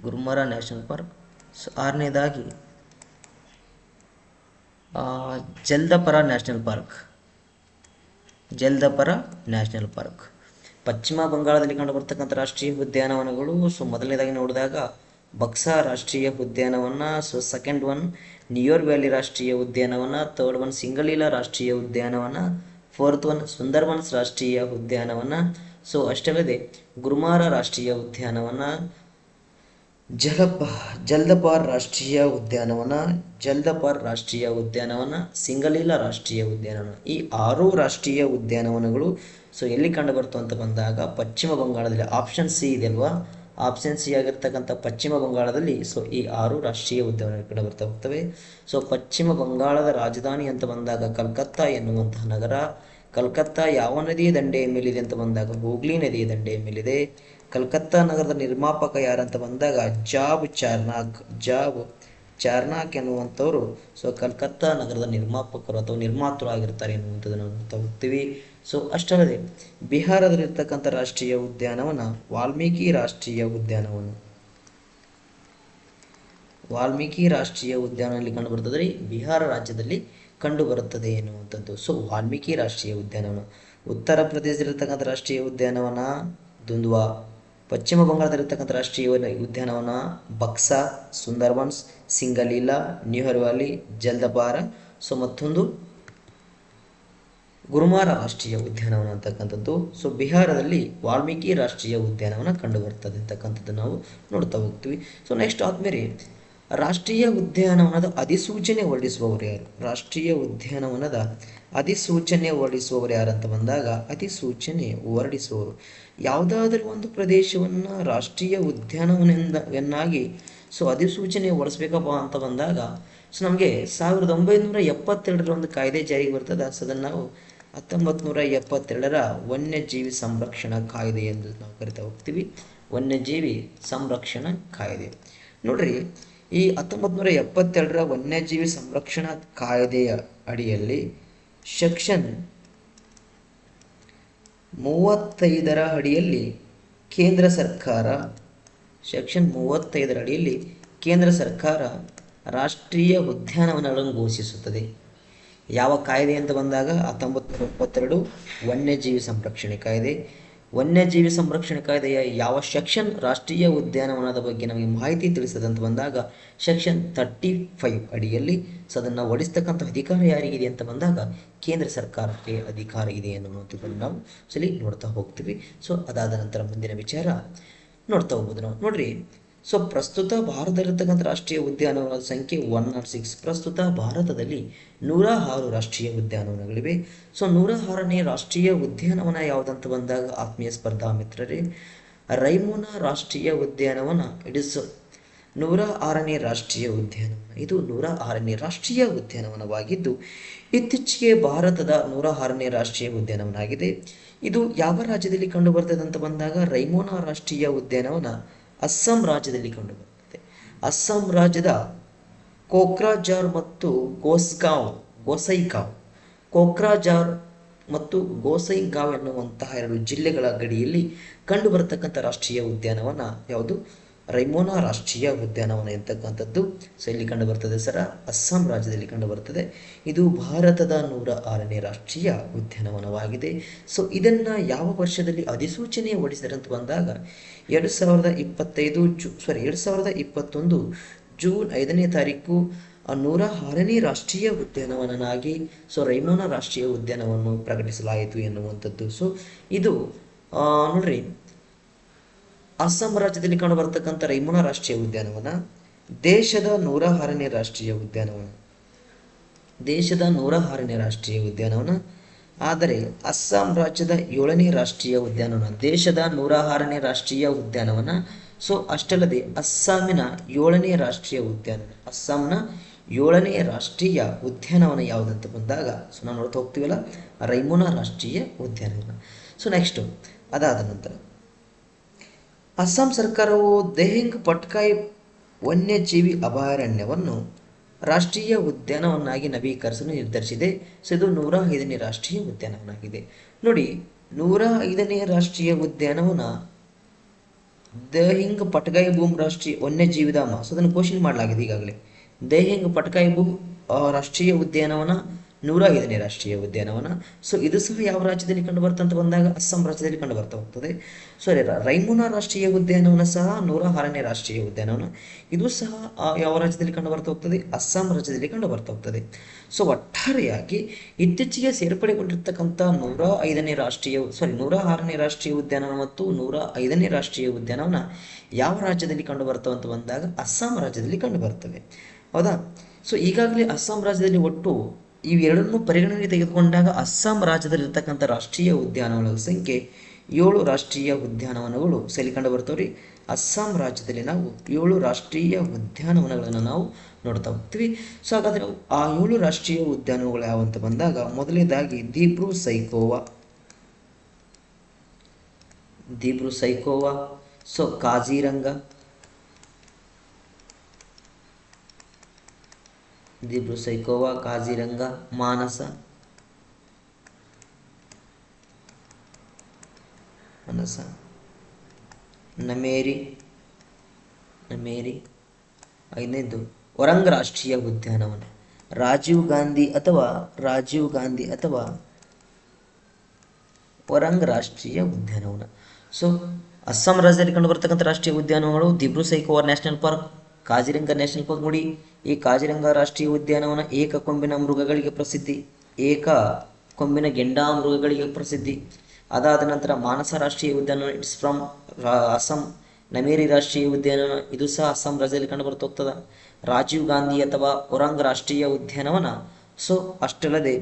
Gorumara national park. So ಆರನೇದಾಗಿ Jaldapara national park, Jaldapara national park. ಪಶ್ಚಿಮ ಬಂಗಾಳದಲ್ಲಿ ಕಂಡುಬರ್ತಕ್ಕಂಥ ರಾಷ್ಟ್ರೀಯ ಉದ್ಯಾನವನಗಳು. ಸೊ ಮೊದಲನೇದಾಗಿ ನೋಡಿದಾಗ ಬಕ್ಸಾ ರಾಷ್ಟ್ರೀಯ ಉದ್ಯಾನವನ, ಸೊ ಸೆಕೆಂಡ್ ಒನ್ ನಿಯೋರ್ ವ್ಯಾಲಿ ರಾಷ್ಟ್ರೀಯ ಉದ್ಯಾನವನ, ಥರ್ಡ್ ಒನ್ ಸಿಂಗಳೀಲಾ ರಾಷ್ಟ್ರೀಯ ಉದ್ಯಾನವನ, ಫೋರ್ತ್ ಒನ್ ಸುಂದರ್ಬನ್ಸ್ ರಾಷ್ಟ್ರೀಯ ಉದ್ಯಾನವನ. ಸೊ ಅಷ್ಟಲ್ಲದೆ ಗುರುಮಾರ ರಾಷ್ಟ್ರೀಯ ಉದ್ಯಾನವನ, ಜಲ್ದಪಾರ್ ರಾಷ್ಟ್ರೀಯ ಉದ್ಯಾನವನ, ಜಲ್ದಪಾರ್ ರಾಷ್ಟ್ರೀಯ ಉದ್ಯಾನವನ, ಸಿಂಗಳೀಲಾ ರಾಷ್ಟ್ರೀಯ ಉದ್ಯಾನವನ. ಈ 6 ರಾಷ್ಟ್ರೀಯ ಉದ್ಯಾನವನಗಳು ಸೊ ಎಲ್ಲಿ ಕಂಡುಬರ್ತು ಅಂತ ಬಂದಾಗ ಪಶ್ಚಿಮ ಬಂಗಾಳದಲ್ಲಿ. ಆಪ್ಷನ್ ಸಿ ಇದೆ ಅಲ್ವಾ, ಆಪ್ಷನ್ ಸಿ ಆಗಿರ್ತಕ್ಕಂಥ ಪಶ್ಚಿಮ ಬಂಗಾಳದಲ್ಲಿ ಸೊ ಈ 6 ರಾಷ್ಟ್ರೀಯ ಉದ್ಯಾನವನಗಳು ಕಂಡುಬರ್ತಾ ಹೋಗ್ತವೆ. ಸೊ ಪಶ್ಚಿಮ ಬಂಗಾಳದ ರಾಜಧಾನಿ ಅಂತ ಬಂದಾಗ ಕಲ್ಕತ್ತಾ ಎನ್ನುವಂತಹ ನಗರ. ಕಲ್ಕತ್ತಾ ಯಾವ ನದಿಯ ದಂಡೆಯ ಮೇಲಿದೆ ಅಂತ ಬಂದಾಗ ಹೂಗ್ಲಿ ನದಿಯ ದಂಡೆಯ ಮೇಲಿದೆ. ಕಲ್ಕತ್ತಾ ನಗರದ ನಿರ್ಮಾಪಕ ಯಾರಂತ ಬಂದಾಗ ಜಾಬ್ ಚಾರ್ನಾಕ್ ಎನ್ನುವಂಥವ್ರು ಸೊ ಕಲ್ಕತ್ತಾ ನಗರದ ನಿರ್ಮಾಪಕರು ಅಥವಾ ನಿರ್ಮಾತೃ ಆಗಿರ್ತಾರೆ ಎನ್ನುವಂಥದ್ದನ್ನು ನೋಡ್ತಾ ಹೋಗ್ತೀವಿ. ಸೊ ಅಷ್ಟಲ್ಲದೆ ಬಿಹಾರದಲ್ಲಿರ್ತಕ್ಕಂಥ ರಾಷ್ಟ್ರೀಯ ಉದ್ಯಾನವನ ವಾಲ್ಮೀಕಿ ರಾಷ್ಟ್ರೀಯ ಉದ್ಯಾನವನ, ವಾಲ್ಮೀಕಿ ರಾಷ್ಟ್ರೀಯ ಉದ್ಯಾನವನದಲ್ಲಿ ಕಂಡುಬರುತ್ತದೆ, ಬಿಹಾರ ರಾಜ್ಯದಲ್ಲಿ ಕಂಡುಬರುತ್ತದೆ ಎನ್ನುವಂಥದ್ದು. ಸೊ ವಾಲ್ಮೀಕಿ ರಾಷ್ಟ್ರೀಯ ಉದ್ಯಾನವನ. ಉತ್ತರ ಪ್ರದೇಶದಲ್ಲಿರ್ತಕ್ಕಂಥ ರಾಷ್ಟ್ರೀಯ ಉದ್ಯಾನವನ ದುಂದುವಾ, ಪಶ್ಚಿಮ ಬಂಗಾಳದಲ್ಲಿರ್ತಕ್ಕಂಥ ರಾಷ್ಟ್ರೀಯ ಉದ್ಯಾನವನ ಬಕ್ಸಾ, ಸುಂದರ್ಬನ್ಸ್, ಸಿಂಗಳೀಲಾ, ನಿಯೋರ್ ವ್ಯಾಲಿ, ಜಲ್ದಪಾರ. ಸೊ ಮತ್ತೊಂದು ಗುರುಮಾರ ರಾಷ್ಟ್ರೀಯ ಉದ್ಯಾನವನ ಅಂತಕ್ಕಂಥದ್ದು. ಸೊ ಬಿಹಾರದಲ್ಲಿ ವಾಲ್ಮೀಕಿ ರಾಷ್ಟ್ರೀಯ ಉದ್ಯಾನವನ ಕಂಡುಬರ್ತದೆ ಅಂತಕ್ಕಂಥದ್ದು ನಾವು ನೋಡ್ತಾ ಹೋಗ್ತೀವಿ. ಸೊ ನೆಕ್ಸ್ಟ್ ಆದ್ಮೇಲೆ ರಾಷ್ಟ್ರೀಯ ಉದ್ಯಾನವನದ ಅಧಿಸೂಚನೆ ಹೊರಡಿಸುವವರು ಯಾರು? ರಾಷ್ಟ್ರೀಯ ಉದ್ಯಾನವನದ ಅಧಿಸೂಚನೆ ಹೊರಡಿಸುವವರು ಯಾರಂತ ಬಂದಾಗ ಅಧಿಸೂಚನೆ ಹೊರಡಿಸುವವರು ಯಾವುದಾದ್ರೂ ಒಂದು ಪ್ರದೇಶವನ್ನು ರಾಷ್ಟ್ರೀಯ ಉದ್ಯಾನವನವನ್ನಾಗಿ ಸೊ ಅಧಿಸೂಚನೆ ಹೊರಡಿಸ್ಬೇಕಪ್ಪ ಅಂತ ಬಂದಾಗ ಸೊ ನಮಗೆ 1972ರ ಒಂದು ಕಾಯ್ದೆ ಜಾರಿಗೆ ಬರ್ತದೆ. ಸೊ ಅದನ್ನು ನಾವು 1972ರ ವನ್ಯಜೀವಿ ಸಂರಕ್ಷಣಾ ಕಾಯ್ದೆ ಎಂದು ನಾವು ಕರಿತಾ ಹೋಗ್ತೀವಿ. ವನ್ಯಜೀವಿ ಸಂರಕ್ಷಣಾ ಕಾಯ್ದೆ ನೋಡ್ರಿ, ಈ 1972ರ ವನ್ಯಜೀವಿ ಸಂರಕ್ಷಣಾ ಕಾಯ್ದೆಯ ಅಡಿಯಲ್ಲಿ ಸೆಕ್ಷನ್ 35ರ ಅಡಿಯಲ್ಲಿ ಕೇಂದ್ರ ಸರ್ಕಾರ, ಸೆಕ್ಷನ್ 35ರ ಅಡಿಯಲ್ಲಿ ಕೇಂದ್ರ ಸರ್ಕಾರ ರಾಷ್ಟ್ರೀಯ ಉದ್ಯಾನವನಗಳನ್ನು ಘೋಷಿಸುತ್ತದೆ. ಯಾವ ಕಾಯ್ದೆ ಅಂತ ಬಂದಾಗ 1972 ವನ್ಯಜೀವಿ ಸಂರಕ್ಷಣೆ ಕಾಯ್ದೆ. ವನ್ಯಜೀವಿ ಸಂರಕ್ಷಣೆ ಕಾಯ್ದೆಯ ಯಾವ ಸೆಕ್ಷನ್ ರಾಷ್ಟ್ರೀಯ ಉದ್ಯಾನವನದ ಬಗ್ಗೆ ನಮಗೆ ಮಾಹಿತಿ ತಿಳಿಸ್ತದೆ ಅಂತ ಬಂದಾಗ ಸೆಕ್ಷನ್ 35 ಅಡಿಯಲ್ಲಿ. ಸೊ ಅದನ್ನು ಒಡಿಸ್ತಕ್ಕಂಥ ಅಧಿಕಾರ ಯಾರಿಗಿದೆ ಅಂತ ಬಂದಾಗ ಕೇಂದ್ರ ಸರ್ಕಾರಕ್ಕೆ ಅಧಿಕಾರ ಇದೆ ಅನ್ನುವಂಥದ್ದನ್ನು ನಾವು ಸಲಿ ನೋಡ್ತಾ ಹೋಗ್ತೀವಿ. ಸೊ ಅದಾದ ನಂತರ ಮುಂದಿನ ವಿಚಾರ ನೋಡ್ತಾ ಹೋಗ್ಬೋದು ನಾವು. ನೋಡ್ರಿ, ಸೊ ಪ್ರಸ್ತುತ ಭಾರತದಲ್ಲಿರ್ತಕ್ಕಂಥ ರಾಷ್ಟ್ರೀಯ ಉದ್ಯಾನವನದ ಸಂಖ್ಯೆ 106. ಪ್ರಸ್ತುತ ಭಾರತದಲ್ಲಿ 106 ರಾಷ್ಟ್ರೀಯ ಉದ್ಯಾನವನಗಳಿವೆ. ಸೊ 106ನೇ ರಾಷ್ಟ್ರೀಯ ಉದ್ಯಾನವನ ಯಾವುದಂತ ಬಂದಾಗ ಆತ್ಮೀಯ ಸ್ಪರ್ಧಾ ಮಿತ್ರರೇ, ರೈಮೋನಾ ರಾಷ್ಟ್ರೀಯ ಉದ್ಯಾನವನ. ಇಟ್ ಇಸ್ 106ನೇ ರಾಷ್ಟ್ರೀಯ ಉದ್ಯಾನವನ. ಇದು 106ನೇ ರಾಷ್ಟ್ರೀಯ ಉದ್ಯಾನವನವಾಗಿದ್ದು ಇತ್ತೀಚೆಗೆ ಭಾರತದ 106ನೇ ರಾಷ್ಟ್ರೀಯ ಉದ್ಯಾನವನ ಆಗಿದೆ. ಇದು ಯಾವ ರಾಜ್ಯದಲ್ಲಿ ಕಂಡು ಬರ್ತದೆ ಅಂತ ಬಂದಾಗ ರೈಮೋನಾ ರಾಷ್ಟ್ರೀಯ ಉದ್ಯಾನವನ ಅಸ್ಸಾಂ ರಾಜ್ಯದಲ್ಲಿ ಕಂಡುಬರುತ್ತದೆ. ಅಸ್ಸಾಂ ರಾಜ್ಯದ ಕೋಕ್ರಾಜಾರ್ ಮತ್ತು ಗೋಸೈಗಾಂವ್ ಕೋಕ್ರಾಜಾರ್ ಮತ್ತು ಗೋಸೈಗಾಂವ್ ಎನ್ನುವಂತಹ 2 ಜಿಲ್ಲೆಗಳ ಗಡಿಯಲ್ಲಿ ಕಂಡುಬರತಕ್ಕಂಥ ರಾಷ್ಟ್ರೀಯ ಉದ್ಯಾನವನ ಯಾವುದು? ರೈಮೋನಾ ರಾಷ್ಟ್ರೀಯ ಉದ್ಯಾನವನ ಎಂತಕ್ಕಂಥದ್ದು. ಸೊ ಇಲ್ಲಿ ಕಂಡುಬರ್ತದೆ ಸರ, ಅಸ್ಸಾಂ ರಾಜ್ಯದಲ್ಲಿ ಕಂಡುಬರ್ತದೆ. ಇದು ಭಾರತದ 106ನೇ ರಾಷ್ಟ್ರೀಯ ಉದ್ಯಾನವನವಾಗಿದೆ. ಸೊ ಇದನ್ನು ಯಾವ ವರ್ಷದಲ್ಲಿ ಅಧಿಸೂಚನೆ ಹೊರಡಿಸಿದರೆ ಅಂತ ಬಂದಾಗ 2021 ಜೂನ್ 5ನೇ ತಾರೀಕು 106ನೇ ರಾಷ್ಟ್ರೀಯ ಉದ್ಯಾನವನನಾಗಿ ಸೊ ರೈಮೋನಾ ರಾಷ್ಟ್ರೀಯ ಉದ್ಯಾನವನ್ನು ಪ್ರಕಟಿಸಲಾಯಿತು ಎನ್ನುವಂಥದ್ದು. ಸೊ ಇದು ನೋಡ್ರಿ, ಅಸ್ಸಾಂ ರಾಜ್ಯದಲ್ಲಿ ಕಂಡುಬರತಕ್ಕಂಥ ರೈಮೋನಾ ರಾಷ್ಟ್ರೀಯ ಉದ್ಯಾನವನ ದೇಶದ 106ನೇ ರಾಷ್ಟ್ರೀಯ ಉದ್ಯಾನವನ. ದೇಶದ 106ನೇ ರಾಷ್ಟ್ರೀಯ ಉದ್ಯಾನವನ. ಆದರೆ ಅಸ್ಸಾಂ ರಾಜ್ಯದ 7ನೇ ರಾಷ್ಟ್ರೀಯ ಉದ್ಯಾನವನ. ದೇಶದ 106ನೇ ರಾಷ್ಟ್ರೀಯ ಉದ್ಯಾನವನ. ಸೊ ಅಷ್ಟಲ್ಲದೆ ಅಸ್ಸಾಮಿನ 7ನೇ ರಾಷ್ಟ್ರೀಯ ಉದ್ಯಾನವನ. ಅಸ್ಸಾಂನ 7ನೇ ರಾಷ್ಟ್ರೀಯ ಉದ್ಯಾನವನ ಯಾವುದಂತ ಬಂದಾಗ ಸೊ ನಾವು ನೋಡ್ತಾ ಹೋಗ್ತೀವಲ್ಲ, ರೈಮೋನಾ ರಾಷ್ಟ್ರೀಯ ಉದ್ಯಾನವನ. ಸೊ ನೆಕ್ಸ್ಟ್ ಅದಾದ ನಂತರ ಅಸ್ಸಾಂ ಸರ್ಕಾರವು ದೇಹಿಂಗ್ ಪಟ್ಕಾಯಿ ವನ್ಯಜೀವಿ ಅಭಯಾರಣ್ಯವನ್ನು ರಾಷ್ಟ್ರೀಯ ಉದ್ಯಾನವನ್ನಾಗಿ ನವೀಕರಿಸಲು ನಿರ್ಧರಿಸಿದೆ. ಸೊ ಇದು 105ನೇ ರಾಷ್ಟ್ರೀಯ ಉದ್ಯಾನವನ ಆಗಿದೆ. ನೋಡಿ, 105ನೇ ರಾಷ್ಟ್ರೀಯ ಉದ್ಯಾನವನ ದೇಹಿಂಗ್ ಪಟ್ಕಾಯಿ ಬೂಮ್ ರಾಷ್ಟ್ರೀಯ ವನ್ಯಜೀವಿ ಧಾಮ. ಸೊ ಅದನ್ನು ಘೋಷಣೆ ಮಾಡಲಾಗಿದೆ ಈಗಾಗಲೇ. ದೇಹಿಂಗ್ ಪಟ್ಕಾಯಿ ಬೂಮ್ ರಾಷ್ಟ್ರೀಯ ಉದ್ಯಾನವನ 105ನೇ ರಾಷ್ಟ್ರೀಯ ಉದ್ಯಾನವನ. ಸೊ ಇದು ಸಹ ಯಾವ ರಾಜ್ಯದಲ್ಲಿ ಕಂಡು ಬರ್ತಂತ ಬಂದಾಗ ಅಸ್ಸಾಂ ರಾಜ್ಯದಲ್ಲಿ ಕಂಡು ಬರ್ತಾ ಹೋಗ್ತದೆ. ಸೊ ರೈಮೋನಾ ರಾಷ್ಟ್ರೀಯ ಉದ್ಯಾನವನ ಸಹ 106ನೇ ರಾಷ್ಟ್ರೀಯ ಉದ್ಯಾನವನ. ಇದು ಸಹ ಯಾವ ರಾಜ್ಯದಲ್ಲಿ ಕಂಡು ಬರ್ತಾ ಹೋಗ್ತದೆ? ಅಸ್ಸಾಂ ರಾಜ್ಯದಲ್ಲಿ ಕಂಡು ಬರ್ತಾ ಹೋಗ್ತದೆ. ಸೊ ಒಟ್ಟಾರೆಯಾಗಿ ಇತ್ತೀಚೆಗೆ ಸೇರ್ಪಡೆಗೊಂಡಿರ್ತಕ್ಕಂಥ 106ನೇ ರಾಷ್ಟ್ರೀಯ ಉದ್ಯಾನವನ ಮತ್ತು 105ನೇ ರಾಷ್ಟ್ರೀಯ ಉದ್ಯಾನವನ ಯಾವ ರಾಜ್ಯದಲ್ಲಿ ಕಂಡು ಬರ್ತವೆ ಅಂತ ಬಂದಾಗ ಅಸ್ಸಾಂ ರಾಜ್ಯದಲ್ಲಿ ಕಂಡು ಬರ್ತವೆ. ಹೌದಾ? ಸೊ ಈಗಾಗಲೇ ಅಸ್ಸಾಂ ರಾಜ್ಯದಲ್ಲಿ ಒಟ್ಟು ಇವೆರಡನ್ನು ಪರಿಗಣನೆಗೆ ತೆಗೆದುಕೊಂಡಾಗ ಅಸ್ಸಾಂ ರಾಜ್ಯದಲ್ಲಿರ್ತಕ್ಕಂಥ ರಾಷ್ಟ್ರೀಯ ಉದ್ಯಾನವನಗಳ ಸಂಖ್ಯೆ 7 ರಾಷ್ಟ್ರೀಯ ಉದ್ಯಾನವನಗಳು ಸೆಲಿ ಕಂಡು ಬರ್ತವ್ರಿ. ಅಸ್ಸಾಂ ರಾಜ್ಯದಲ್ಲಿ ನಾವು 7 ರಾಷ್ಟ್ರೀಯ ಉದ್ಯಾನವನಗಳನ್ನು ನಾವು ನೋಡ್ತಾ ಹೋಗ್ತೀವಿ. ಸೊ ಹಾಗಾದರೆ ಆ 7 ರಾಷ್ಟ್ರೀಯ ಉದ್ಯಾನವನಗಳು ಯಾವಂತ ಬಂದಾಗ ಮೊದಲನೇದಾಗಿ ದಿಬ್ರು ಸೈಖೋವಾ, ಸೊ ಕಾಜಿರಂಗ, ದಿಬ್ರು ಸೈಖೋವಾ, ಕಾಜಿರಂಗ, ಮಾನಸ, ನಮೇರಿ. 5ನೇದು ಒರಂಗ್ ರಾಷ್ಟ್ರೀಯ ಉದ್ಯಾನವನ, ರಾಜೀವ್ ಗಾಂಧಿ ಅಥವಾ ಒರಂಗ್ ರಾಷ್ಟ್ರೀಯ ಉದ್ಯಾನವನ. ಸೊ ಅಸ್ಸಾಂ ರಾಜ್ಯದಲ್ಲಿ ಕಂಡು ಬರ್ತಕ್ಕಂಥ ರಾಷ್ಟ್ರೀಯ ಉದ್ಯಾನವನಗಳು Dibru Saikhowa national park, Kaziranga national park. ನೋಡಿ, ಈ ಕಾಜಿರಂಗ ರಾಷ್ಟ್ರೀಯ ಉದ್ಯಾನವನ ಏಕ ಕೊಂಬಿನ ಮೃಗಗಳಿಗೆ ಪ್ರಸಿದ್ಧಿ, ಏಕ ಕೊಂಬಿನ ಗೆಂಡಾಮೃಗಗಳಿಗೆ ಪ್ರಸಿದ್ಧಿ. ಅದಾದ ನಂತರ ಮಾನಸ ರಾಷ್ಟ್ರೀಯ ಉದ್ಯಾನವನ, ಇಟ್ಸ್ ಫ್ರಮ್ ಅಸ್ಸಾಂ. ನಮೇರಿ ರಾಷ್ಟ್ರೀಯ ಉದ್ಯಾನವನ, ಇದು ಸಹ ಅಸ್ಸಾಂ ರಾಜ್ಯದಲ್ಲಿ ಕಂಡು ಬರ್ತಾ ಹೋಗ್ತದ. ರಾಜೀವ್ ಗಾಂಧಿ ಅಥವಾ ಒರಂಗ್ ರಾಷ್ಟ್ರೀಯ ಉದ್ಯಾನವನ. ಸೊ ಅಷ್ಟಲ್ಲದೆ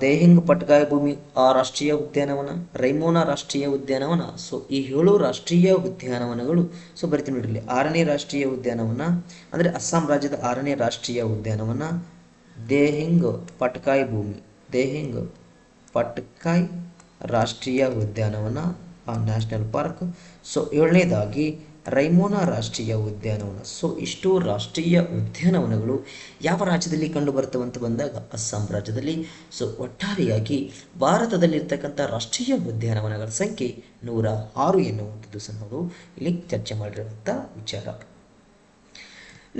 ದೇಹಿಂಗ್ ಪಟ್ಕಾಯಿ ಭೂಮಿ ರಾಷ್ಟ್ರೀಯ ಉದ್ಯಾನವನ, ರೈಮೋನಾ ರಾಷ್ಟ್ರೀಯ ಉದ್ಯಾನವನ. ಸೊ ಈ 7 ರಾಷ್ಟ್ರೀಯ ಉದ್ಯಾನವನಗಳು. ಸೊ ಬರ್ತೀನಿ ನೋಡ್ರಿ, 6ನೇ ರಾಷ್ಟ್ರೀಯ ಉದ್ಯಾನವನ ಅಂದರೆ ಅಸ್ಸಾಂ ರಾಜ್ಯದ 6ನೇ ರಾಷ್ಟ್ರೀಯ ಉದ್ಯಾನವನ ದೇಹಿಂಗ್ ಪಟ್ಕಾಯ್ ರಾಷ್ಟ್ರೀಯ ಉದ್ಯಾನವನ ನ್ಯಾಷನಲ್ ಪಾರ್ಕ್. ಸೊ 7ನೇದಾಗಿ ರೈಮೋನಾ ರಾಷ್ಟ್ರೀಯ ಉದ್ಯಾನವನ. ಸೊ ಇಷ್ಟು ರಾಷ್ಟ್ರೀಯ ಉದ್ಯಾನವನಗಳು ಯಾವ ರಾಜ್ಯದಲ್ಲಿ ಕಂಡು ಬರ್ತವೆ ಅಂತ ಬಂದಾಗ ಅಸ್ಸಾಂ ರಾಜ್ಯದಲ್ಲಿ. ಸೊ ಒಟ್ಟಾರೆಯಾಗಿ ಭಾರತದಲ್ಲಿರ್ತಕ್ಕಂಥ ರಾಷ್ಟ್ರೀಯ ಉದ್ಯಾನವನಗಳ ಸಂಖ್ಯೆ 106 ಎನ್ನುವಂಥದ್ದು ಸಹ ನಾವು ಇಲ್ಲಿ ಚರ್ಚೆ ಮಾಡಿರುವಂಥ ವಿಚಾರ.